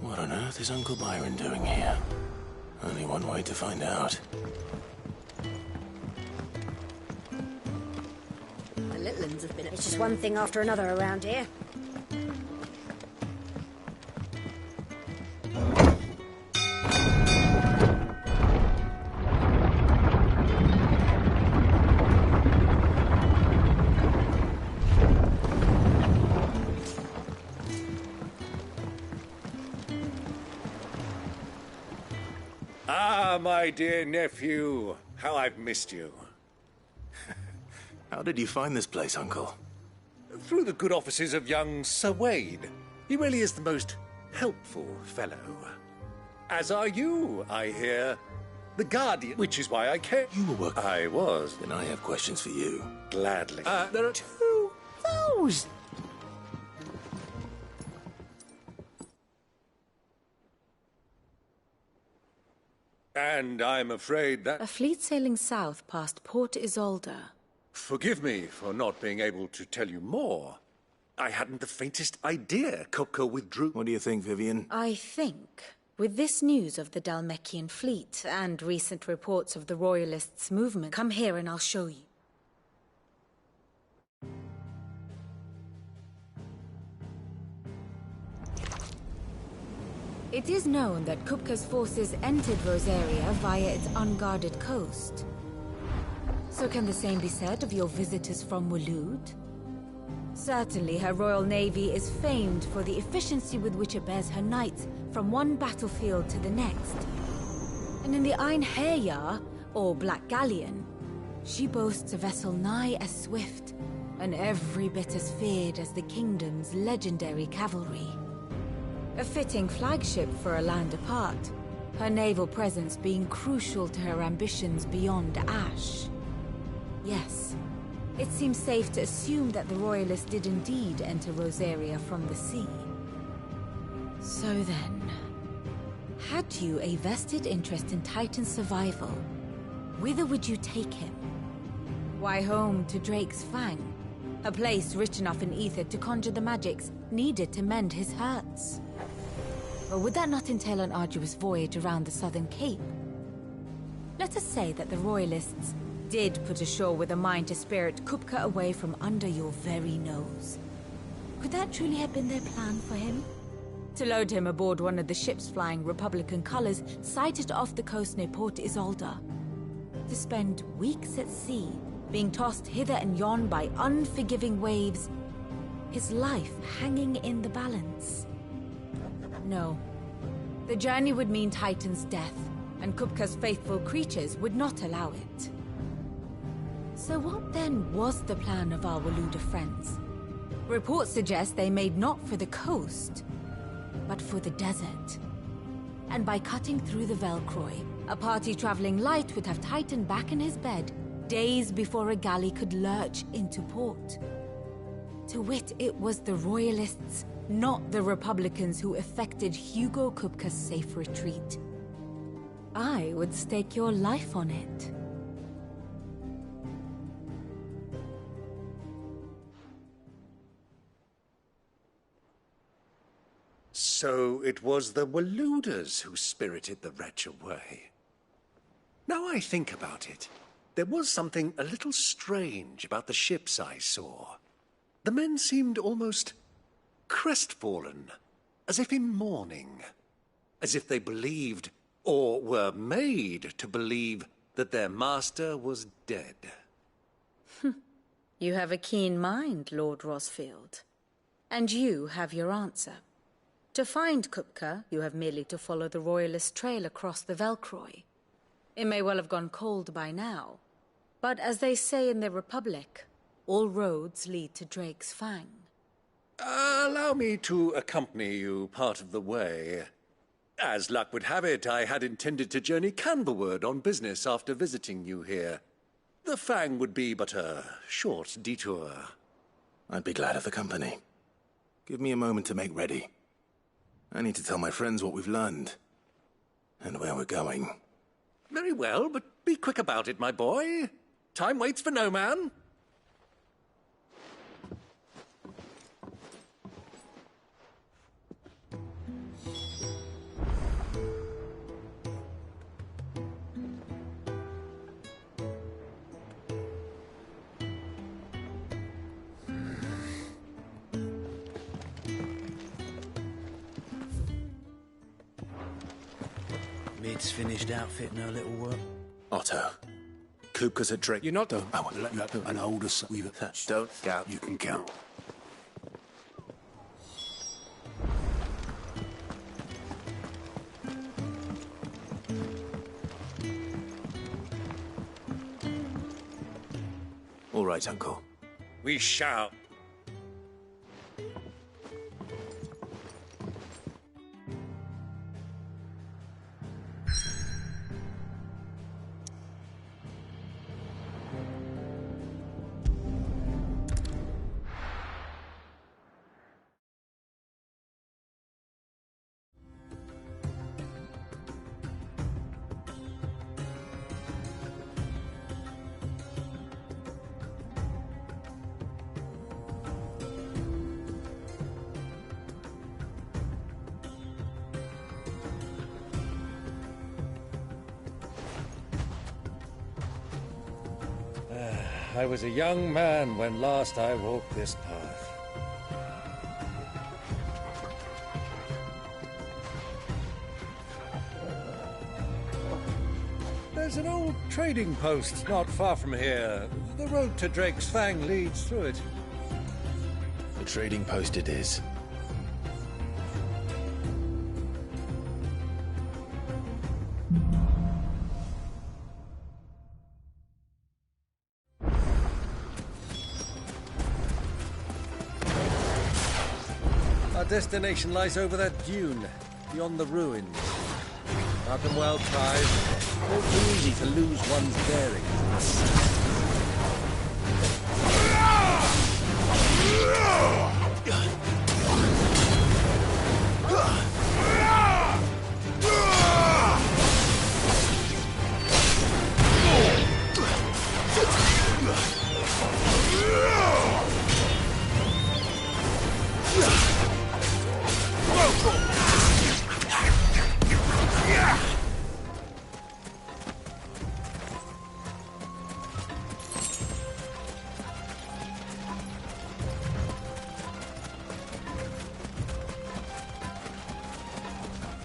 What on earth is Uncle Byron doing here? Only one way to find out. The little uns have been... It's just one thing after another around here. Ah, my dear nephew. How I've missed you. How did you find this place, Uncle? Through the good offices of young Sir Wade. He really is the most helpful fellow. As are you, I hear. The Guardian, which is why I came. You were working. I was. Then I have questions for you. Gladly. There are 2,000. And I'm afraid that... A fleet sailing south past Port Isolde. Forgive me for not being able to tell you more. I hadn't the faintest idea Kupka withdrew. What do you think, Vivian? I think, with this news of the Dhalmekian fleet and recent reports of the Royalists' movement, come here and I'll show you. It is known that Kupka's forces entered Rosaria via its unguarded coast. So can the same be said of your visitors from Waloed? Certainly her royal navy is famed for the efficiency with which it bears her knights from one battlefield to the next. And in the Einherjar, or Black Galleon, she boasts a vessel nigh as swift and every bit as feared as the kingdom's legendary cavalry. A fitting flagship for a land apart, her naval presence being crucial to her ambitions beyond Ash. Yes, it seems safe to assume that the Royalists did indeed enter Rosaria from the sea. So then, had you a vested interest in Titan's survival, whither would you take him? Why, home to Drake's Fang, a place rich enough in ether to conjure the magics needed to mend his hurts. Or would that not entail an arduous voyage around the southern cape? Let us say that the Royalists did put ashore with a mind to spirit Kupka away from under your very nose. Could that truly have been their plan for him? To load him aboard one of the ships flying Republican colors sighted off the coast near Port Isolde. To spend weeks at sea, being tossed hither and yon by unforgiving waves, his life hanging in the balance. No. The journey would mean Titan's death, and Kupka's faithful creatures would not allow it. So what then was the plan of our Waloed friends? Reports suggest they made not for the coast, but for the desert. And by cutting through the Velcroy, a party traveling light would have Titan back in his bed, days before a galley could lurch into port. To wit, it was the Royalists, not the Republicans, who effected Hugo Kupka's safe retreat. I would stake your life on it. So it was the Waluders who spirited the wretch away. Now I think about it, there was something a little strange about the ships I saw. The men seemed almost crestfallen, as if in mourning, as if they believed, or were made to believe, that their master was dead. You have a keen mind, Lord Rosfield. And you have your answer. To find Kupka, you have merely to follow the Royalist trail across the Velcroy. It may well have gone cold by now, but as they say in the Republic, all roads lead to Drake's Fang. Allow me to accompany you part of the way. As luck would have it, I had intended to journey Canberward on business after visiting you here. The Fang would be but a short detour. I'd be glad of the company. Give me a moment to make ready. I need to tell my friends what we've learned, and where we're going. Very well, but be quick about it, my boy. Time waits for no man. Mid's finished outfitting her little work. Otto, Kupka's at Drake. You're not... Don't. You have an older son. Don't doubt. You can count. All right, Uncle. We shall. I was a young man when last I walked this path. There's an old trading post not far from here. The road to Drake's Fang leads through it. The trading post it is. Our destination lies over that dune, beyond the ruins. Dark and well tried, all too easy to lose one's bearings.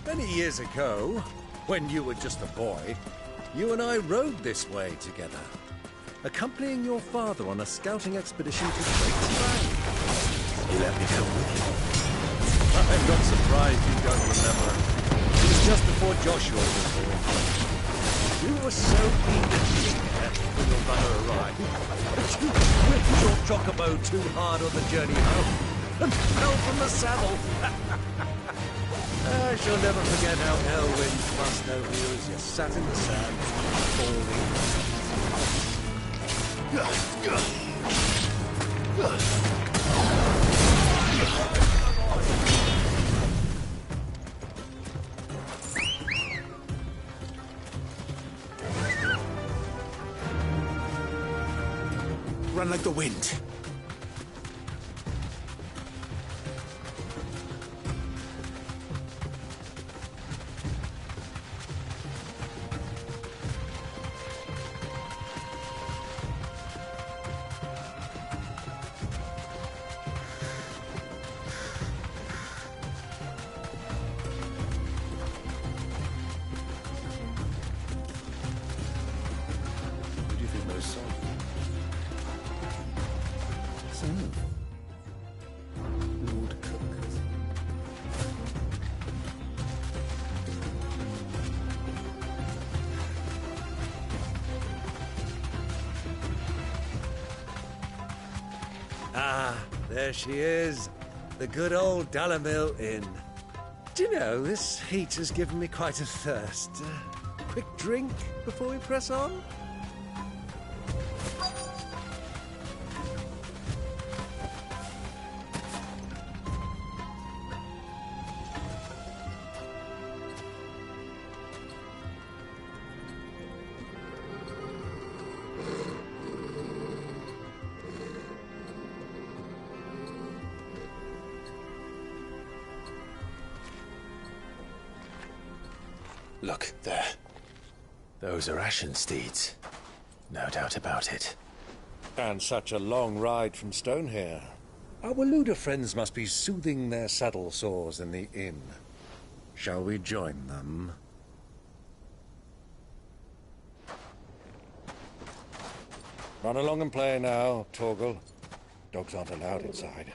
Many years ago, when you were just a boy, you and I rode this way together, accompanying your father on a scouting expedition to Drake's Fang. You let me come with you. I'm not surprised you don't remember. It was just before Joshua was born. You were so eager to get there when your runner arrived, that you whipped your chocobo too hard on the journey home and fell from the saddle. I shall never forget how Elwyn thrust over you as you sat in the sand, falling. Run like the wind. Who do you think those saw? Lord Cook. Ah, there she is. The good old Dalamil Inn. Do you know, this heat has given me quite a thirst. Quick drink before we press on? Look, there. Those are Ashen steeds. No doubt about it. And such a long ride from Stonehair. Our Waluda friends must be soothing their saddle sores in the inn. Shall we join them? Run along and play now, Torgal. Dogs aren't allowed inside.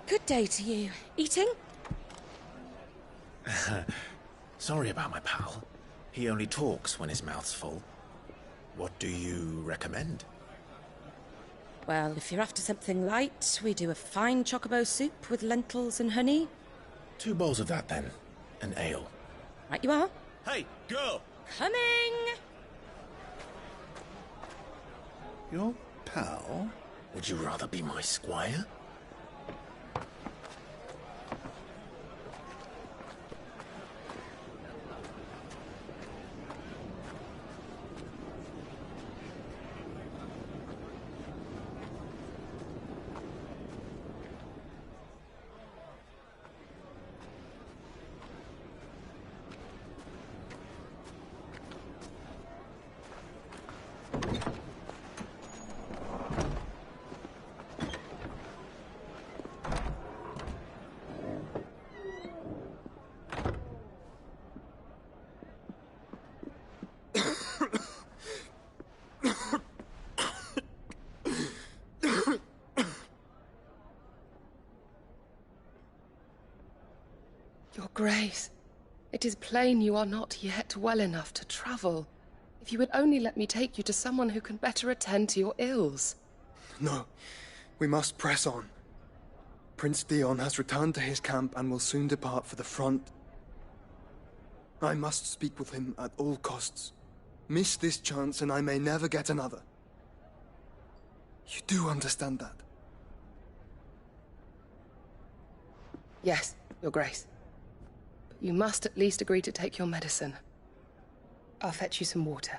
Good day to you. Eating? Sorry about my pal. He only talks when his mouth's full. What do you recommend? Well, if you're after something light, we do a fine chocobo soup with lentils and honey. 2 bowls of that, then. An ale. Right you are. Hey, girl! Coming! Your pal? Would you rather be my squire? Your Grace, it is plain you are not yet well enough to travel. If you would only let me take you to someone who can better attend to your ills. No, we must press on. Prince Dion has returned to his camp and will soon depart for the front. I must speak with him at all costs. Miss this chance and I may never get another. You do understand that? Yes, Your Grace. But you must at least agree to take your medicine. I'll fetch you some water.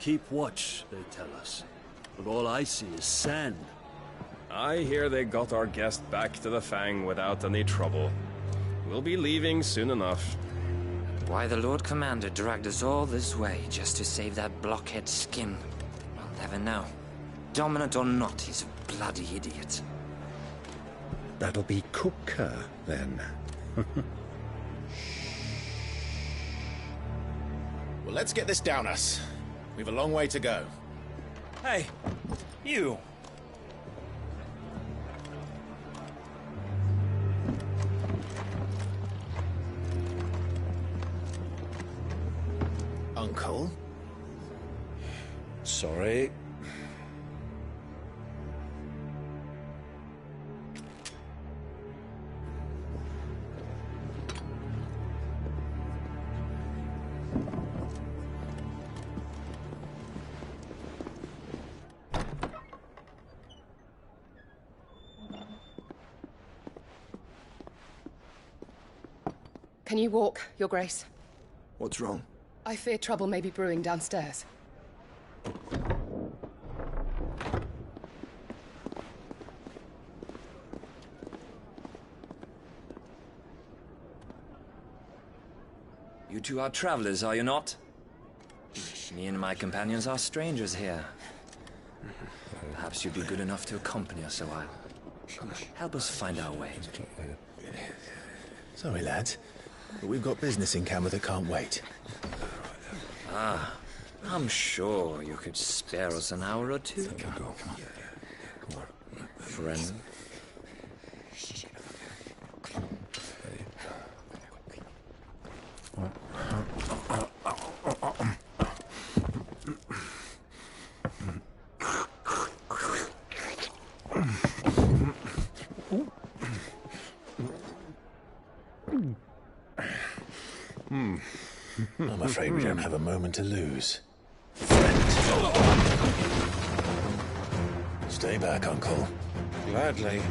keep watch, they tell us. But all I see is sand. I hear they got our guest back to the Fang without any trouble. We'll be leaving soon enough. Why the Lord Commander dragged us all this way just to save that blockhead skin, I'll never know. Dominant or not, he's a bloody idiot. That'll be Cooker, then. Well, let's get this down us. We've a long way to go. Hey, you! Uncle? Sorry. Can you walk, Your Grace? What's wrong? I fear trouble may be brewing downstairs. You two are travelers, are you not? Me and my companions are strangers here. Perhaps you'd be good enough to accompany us a while. Help us find our way. Sorry, lads, but we've got business in Camber that can't wait. Ah, I'm sure you could spare us an hour or two. Friend. I'm afraid we don't have a moment to lose. Stay back, Uncle. Gladly.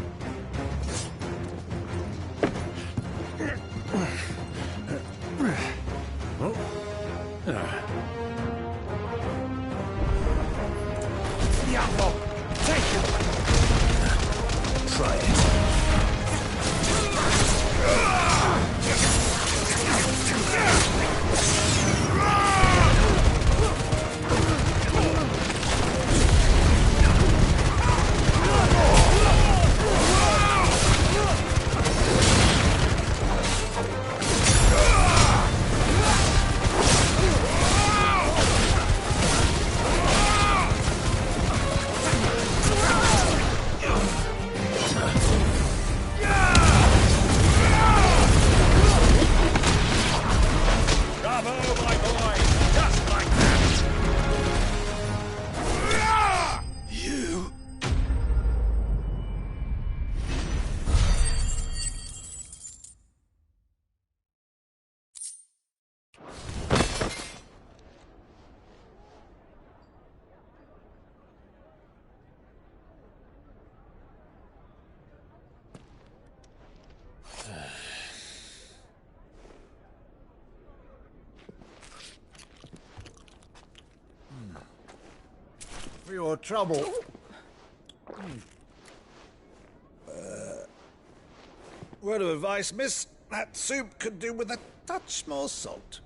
Diablo! Take it! Try it. Bravo, my boy! Just like that! You... For your trouble. Word of advice, miss. That soup could do with a touch more salt.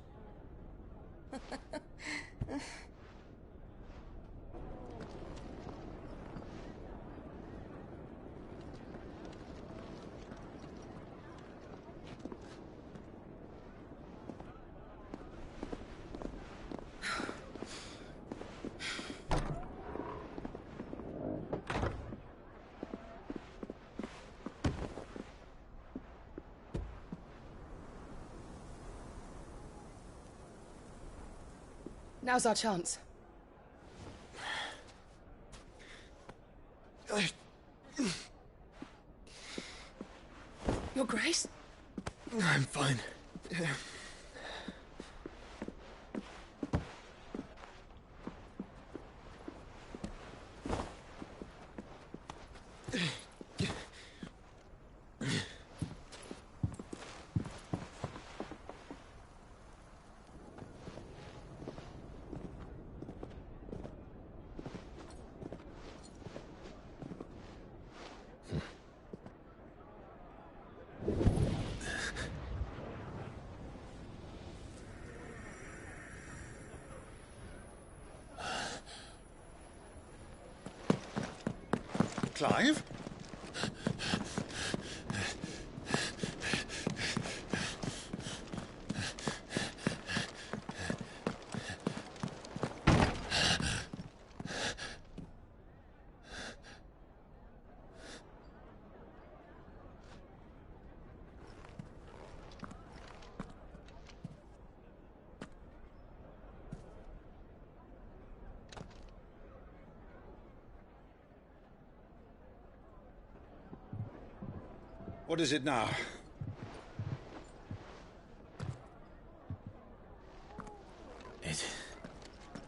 Now's our chance. Your Grace? I'm fine. Clive? What is it now?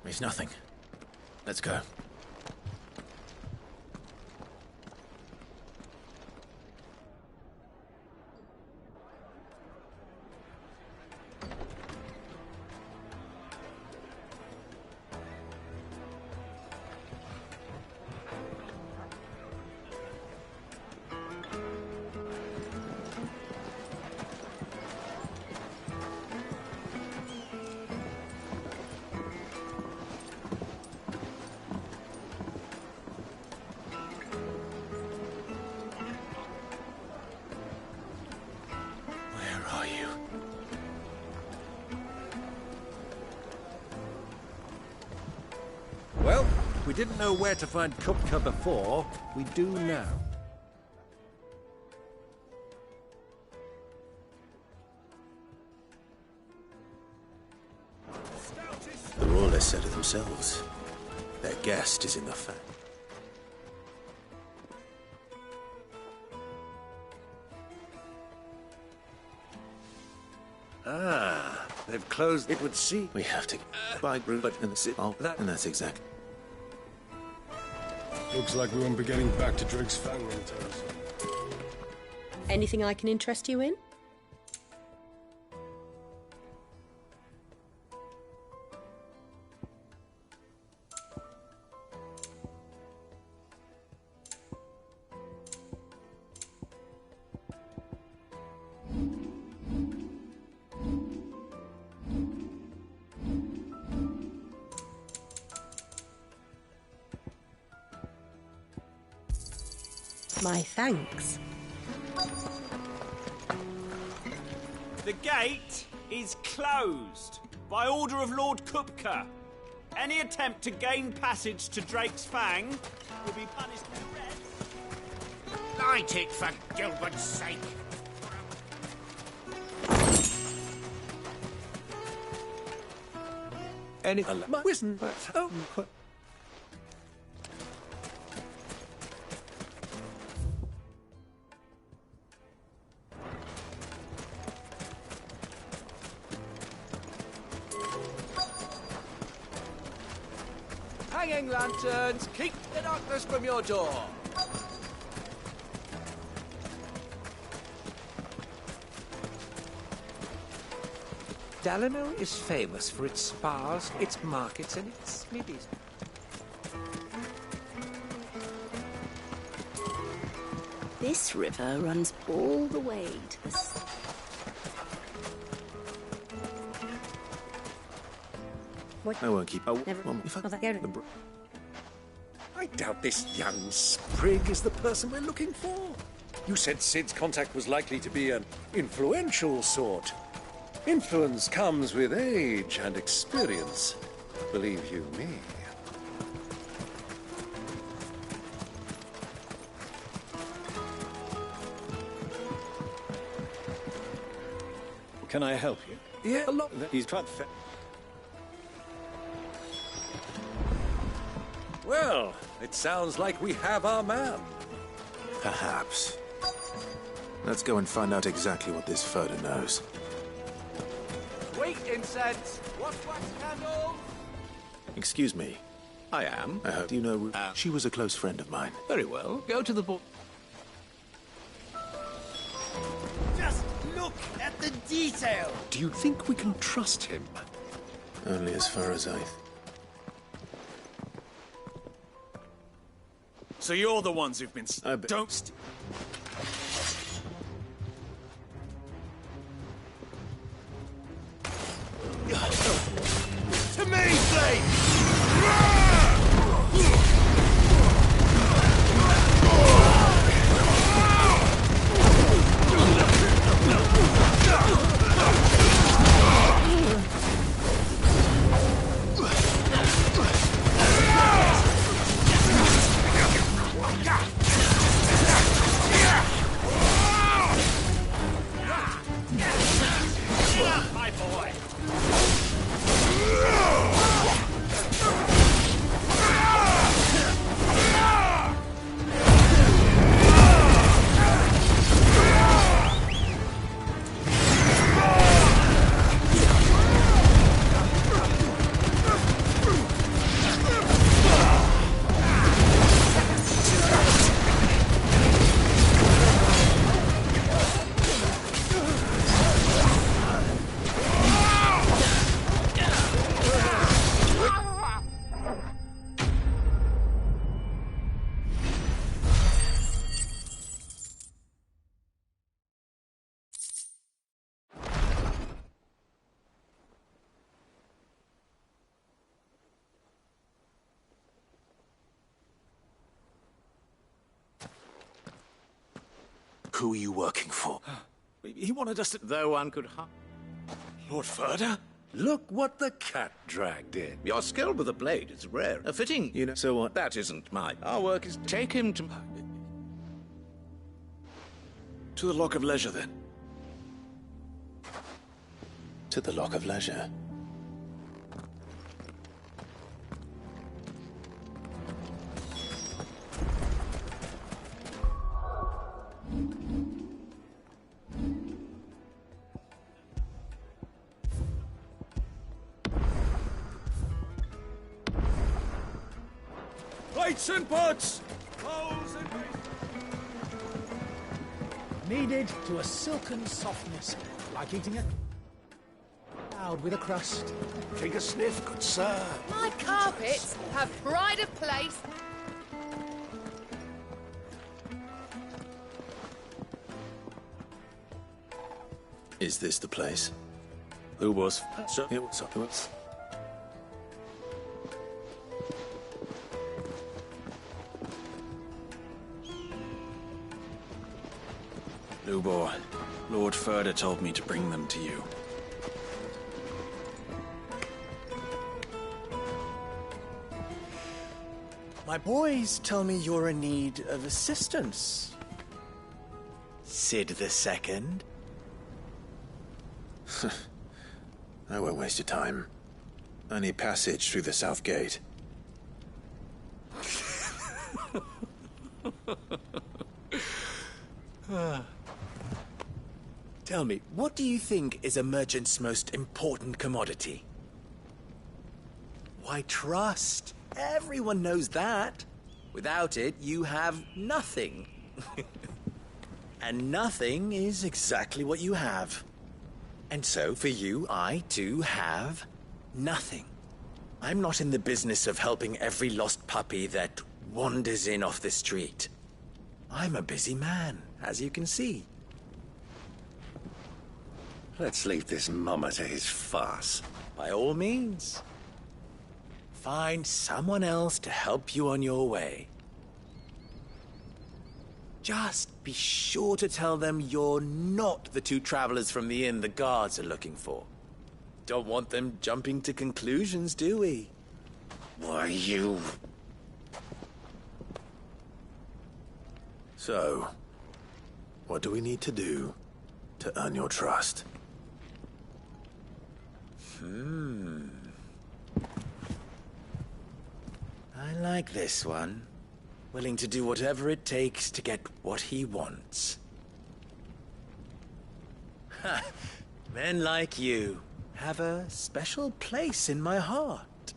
It's nothing. Let's go. Well, we didn't know where to find Kupka before. We do now. The Rawless said it themselves. Their guest is in the Fang. Ah, they've closed. It would seem We have to buy but and sit. Oh, and that's exact. Looks like we won't be getting back to Drake's Fang anytime soon. Anything I can interest you in? My thanks. The gate is closed by order of Lord Kupka. Any attempt to gain passage to Drake's Fang will be punished with arrest. Light it, for Gilbert's sake. Any listen, oh. Hanging lanterns, keep the darkness from your door. Dalimil is famous for its spas, its markets, and its smithies. This river runs all the way to the... I won't keep. Oh, Never. well, if I doubt this young sprig is the person we're looking for. You said Sid's contact was likely to be an influential sort. Influence comes with age and experience. Believe you me. Can I help you? Yeah, a lot. He's tried to... Well, it sounds like we have our man. Perhaps. Let's go and find out exactly what this photo knows. Sweet incense, wax candles. Excuse me. I am. I hope you know she was a close friend of mine. Very well. Go to the book. Just look at the detail. Do you think we can trust him? Only as far as I... So you're the ones who've been... Don't... To me, Blade! Who are you working for? He wanted us to... Though one could... Lord Ferda? Look what the cat dragged in. Your skill with the blade is rare. A fitting... You know, so what? That isn't mine. Our work is... Take him to... To the Lock of Leisure, then. To the Lock of Leisure. Lights and pots! Kneaded to a silken softness, like eating a cloud with a crust. Take a sniff, good sir. My carpets have pride of place. Is this the place? Who was? Sir? It was. Lubor, Lord Ferda told me to bring them to you. My boys tell me you're in need of assistance. Sid the Second. I won't waste your time. I need passage through the south gate. Tell me, what do you think is a merchant's most important commodity? Why, trust. Everyone knows that. Without it, you have nothing. And nothing is exactly what you have. And so, for you, I, too, have nothing. I'm not in the business of helping every lost puppy that wanders in off the street. I'm a busy man, as you can see. Let's leave this mummer to his farce. By all means. Find someone else to help you on your way. Just be sure to tell them you're not the two travelers from the inn the guards are looking for. Don't want them jumping to conclusions, do we? Why, you... So, what do we need to do to earn your trust? I like this one. Willing to do whatever it takes to get what he wants. Ha! Men like you have a special place in my heart.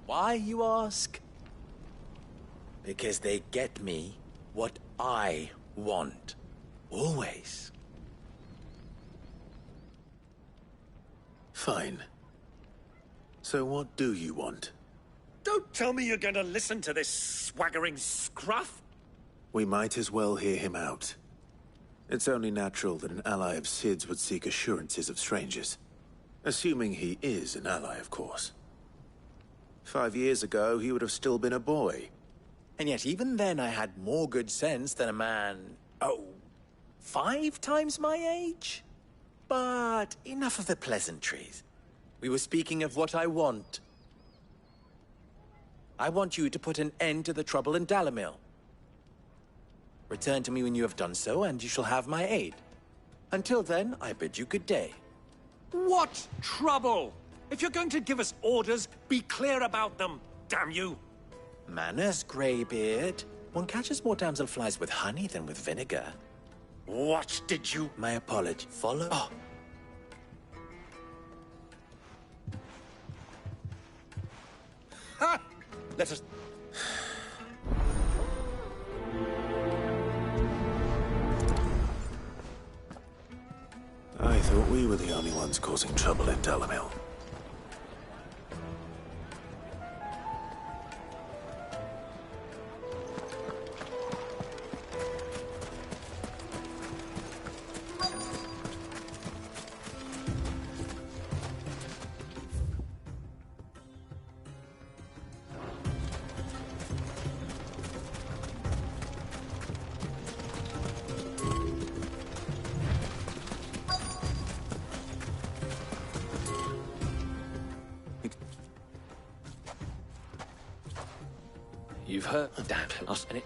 Why, you ask? Because they get me what I want. Always. Fine. So what do you want? Don't tell me you're going to listen to this swaggering scruff! We might as well hear him out. It's only natural that an ally of Sid's would seek assurances of strangers. Assuming he is an ally, of course. 5 years ago, he would have still been a boy. And yet even then I had more good sense than a man... 5 times my age? But enough of the pleasantries. We were speaking of what I want. I want you to put an end to the trouble in Dalimil. Return to me when you have done so, and you shall have my aid. Until then, I bid you good day. What trouble? If you're going to give us orders, be clear about them, damn you! Manners, Greybeard. One catches more damselflies with honey than with vinegar. What did you... My apology. Follow? Oh. Ha! Let us... I thought we were the only ones causing trouble in Dalimil. You've heard... Damn, and it